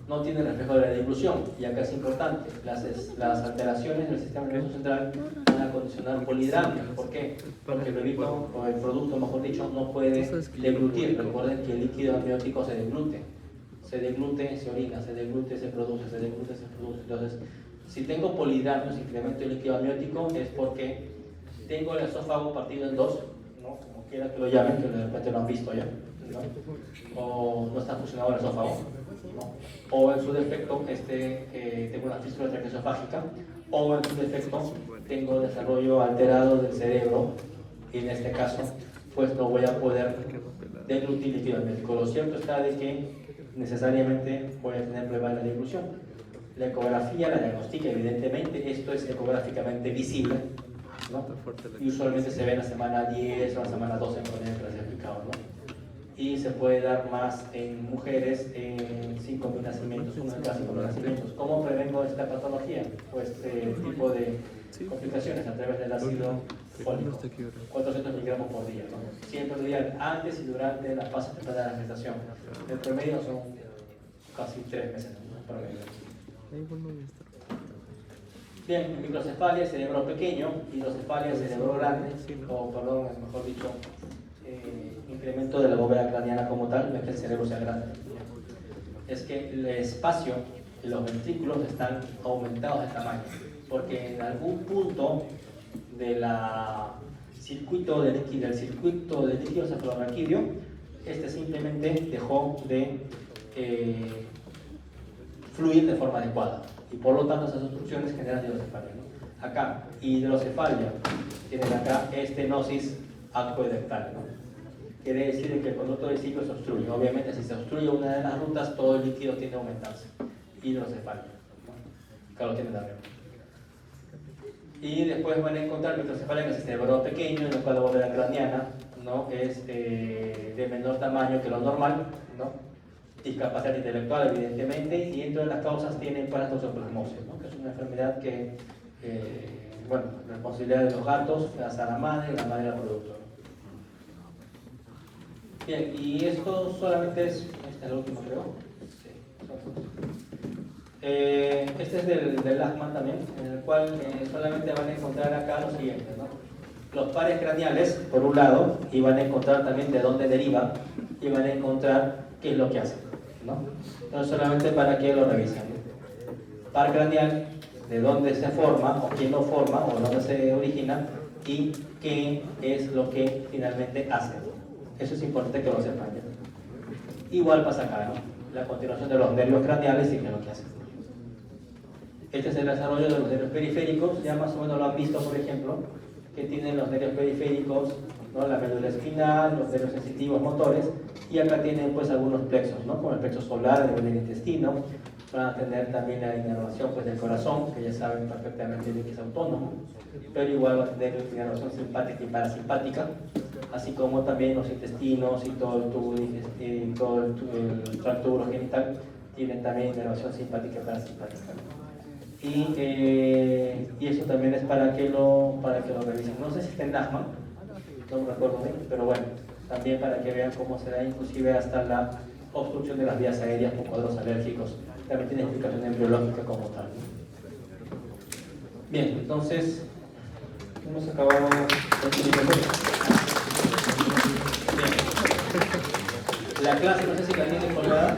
No tiene reflejo de la dilución, y acá es importante, las alteraciones del sistema nervioso central van a condicionar polidramia. ¿Por qué? Porque el bebito, o el producto mejor dicho, no puede deglutir. Recuerden que el líquido amniótico se deglute, se orina, se deglute, se produce, se deglute, se produce. Entonces, si tengo polidramia, si incremento el líquido amniótico, es porque tengo el esófago partido en dos, ¿no? Como quiera que lo llamen, que de repente lo han visto ya, ¿no? O no está funcionando el esófago, ¿no? O en su defecto tengo una fístula traqueosofágica, o en su defecto tengo desarrollo alterado del cerebro, y en este caso pues no voy a poder deglutir líquido amniótico. Lo cierto está de que necesariamente voy a tener prueba de la deglución. La ecografía la diagnostica, evidentemente, esto es ecográficamente visible, ¿no? Y usualmente se ve en la semana 10 o la semana 12 en el clasificado, ¿no? Y se puede dar más en mujeres en 5.000 nacimientos, 1 de cada 5.000 nacimientos. ¿Cómo prevengo esta patología? Pues este tipo de complicaciones a través del ácido fólico, 400 miligramos por día, ¿no? Siempre lo digan antes y durante la fase temprana de la gestación. El promedio son casi 3 meses, ¿no? Promedio. Bien, microcefalia, cerebro pequeño, hidrocefalia, cerebro grande, o perdón, mejor dicho, incremento de la bóveda craneana como tal, no es que el cerebro sea grande, es que el espacio y los ventrículos están aumentados de tamaño, porque en algún punto del circuito de líquido cefalorraquídeo, simplemente dejó de fluir de forma adecuada, y por lo tanto esas obstrucciones generan hidrocefalia, ¿no? Acá, hidrocefalia, tienen acá estenosis acoedectal, ¿no? Quiere decir que el conducto del ciclo se obstruye. Obviamente, si se obstruye una de las rutas, todo el líquido tiende a aumentarse. Hidrocefalia, ¿no? Acá lo tienen arriba. Y después van a encontrar microcefalia, que es el cerebro pequeño, en el cual la bóveda craneana, ¿no? Es de menor tamaño que lo normal, ¿no? Discapacidad intelectual, evidentemente, y dentro de las causas tienen toxoplasmosis, ¿no? Que es una enfermedad que, bueno, responsabilidad de los gatos, la madre la productora. Bien, y esto solamente es la última, creo. Sí. Este es del Lachman también, en el cual solamente van a encontrar acá lo siguiente, ¿no? Los pares craneales, por un lado, y van a encontrar también de dónde deriva, y van a encontrar qué es lo que hacen, ¿no? Entonces, solamente para que lo revisen, ¿no? Par craneal, de dónde se forma, o quién lo forma, o dónde se origina, y qué es lo que finalmente hace. Eso es importante que lo sepan, ¿ya? Igual pasa acá, ¿no? La continuación de los nervios craneales y qué es lo que hacen. Este es el desarrollo de los nervios periféricos, ya más o menos lo han visto, por ejemplo, que tienen los nervios periféricos, ¿no? La médula espinal, los nervios sensitivos motores, y acá tienen pues algunos plexos, ¿no? Como el plexo solar, el del intestino. Van a tener también la inervación pues, del corazón, que ya saben perfectamente de que es autónomo, pero igual va a tener inervación simpática y parasimpática, así como también los intestinos y todo el tubo el tracto urogenital tienen también inervación simpática y parasimpática. y eso también es para que lo revisen. No sé si está en asma, no me acuerdo bien, pero bueno, también para que vean cómo se da inclusive hasta la obstrucción de las vías aéreas por cuadros alérgicos. También tiene explicación embriológica como tal. Bien, entonces hemos acabado Bien. La clase, no sé si la tienen colgada.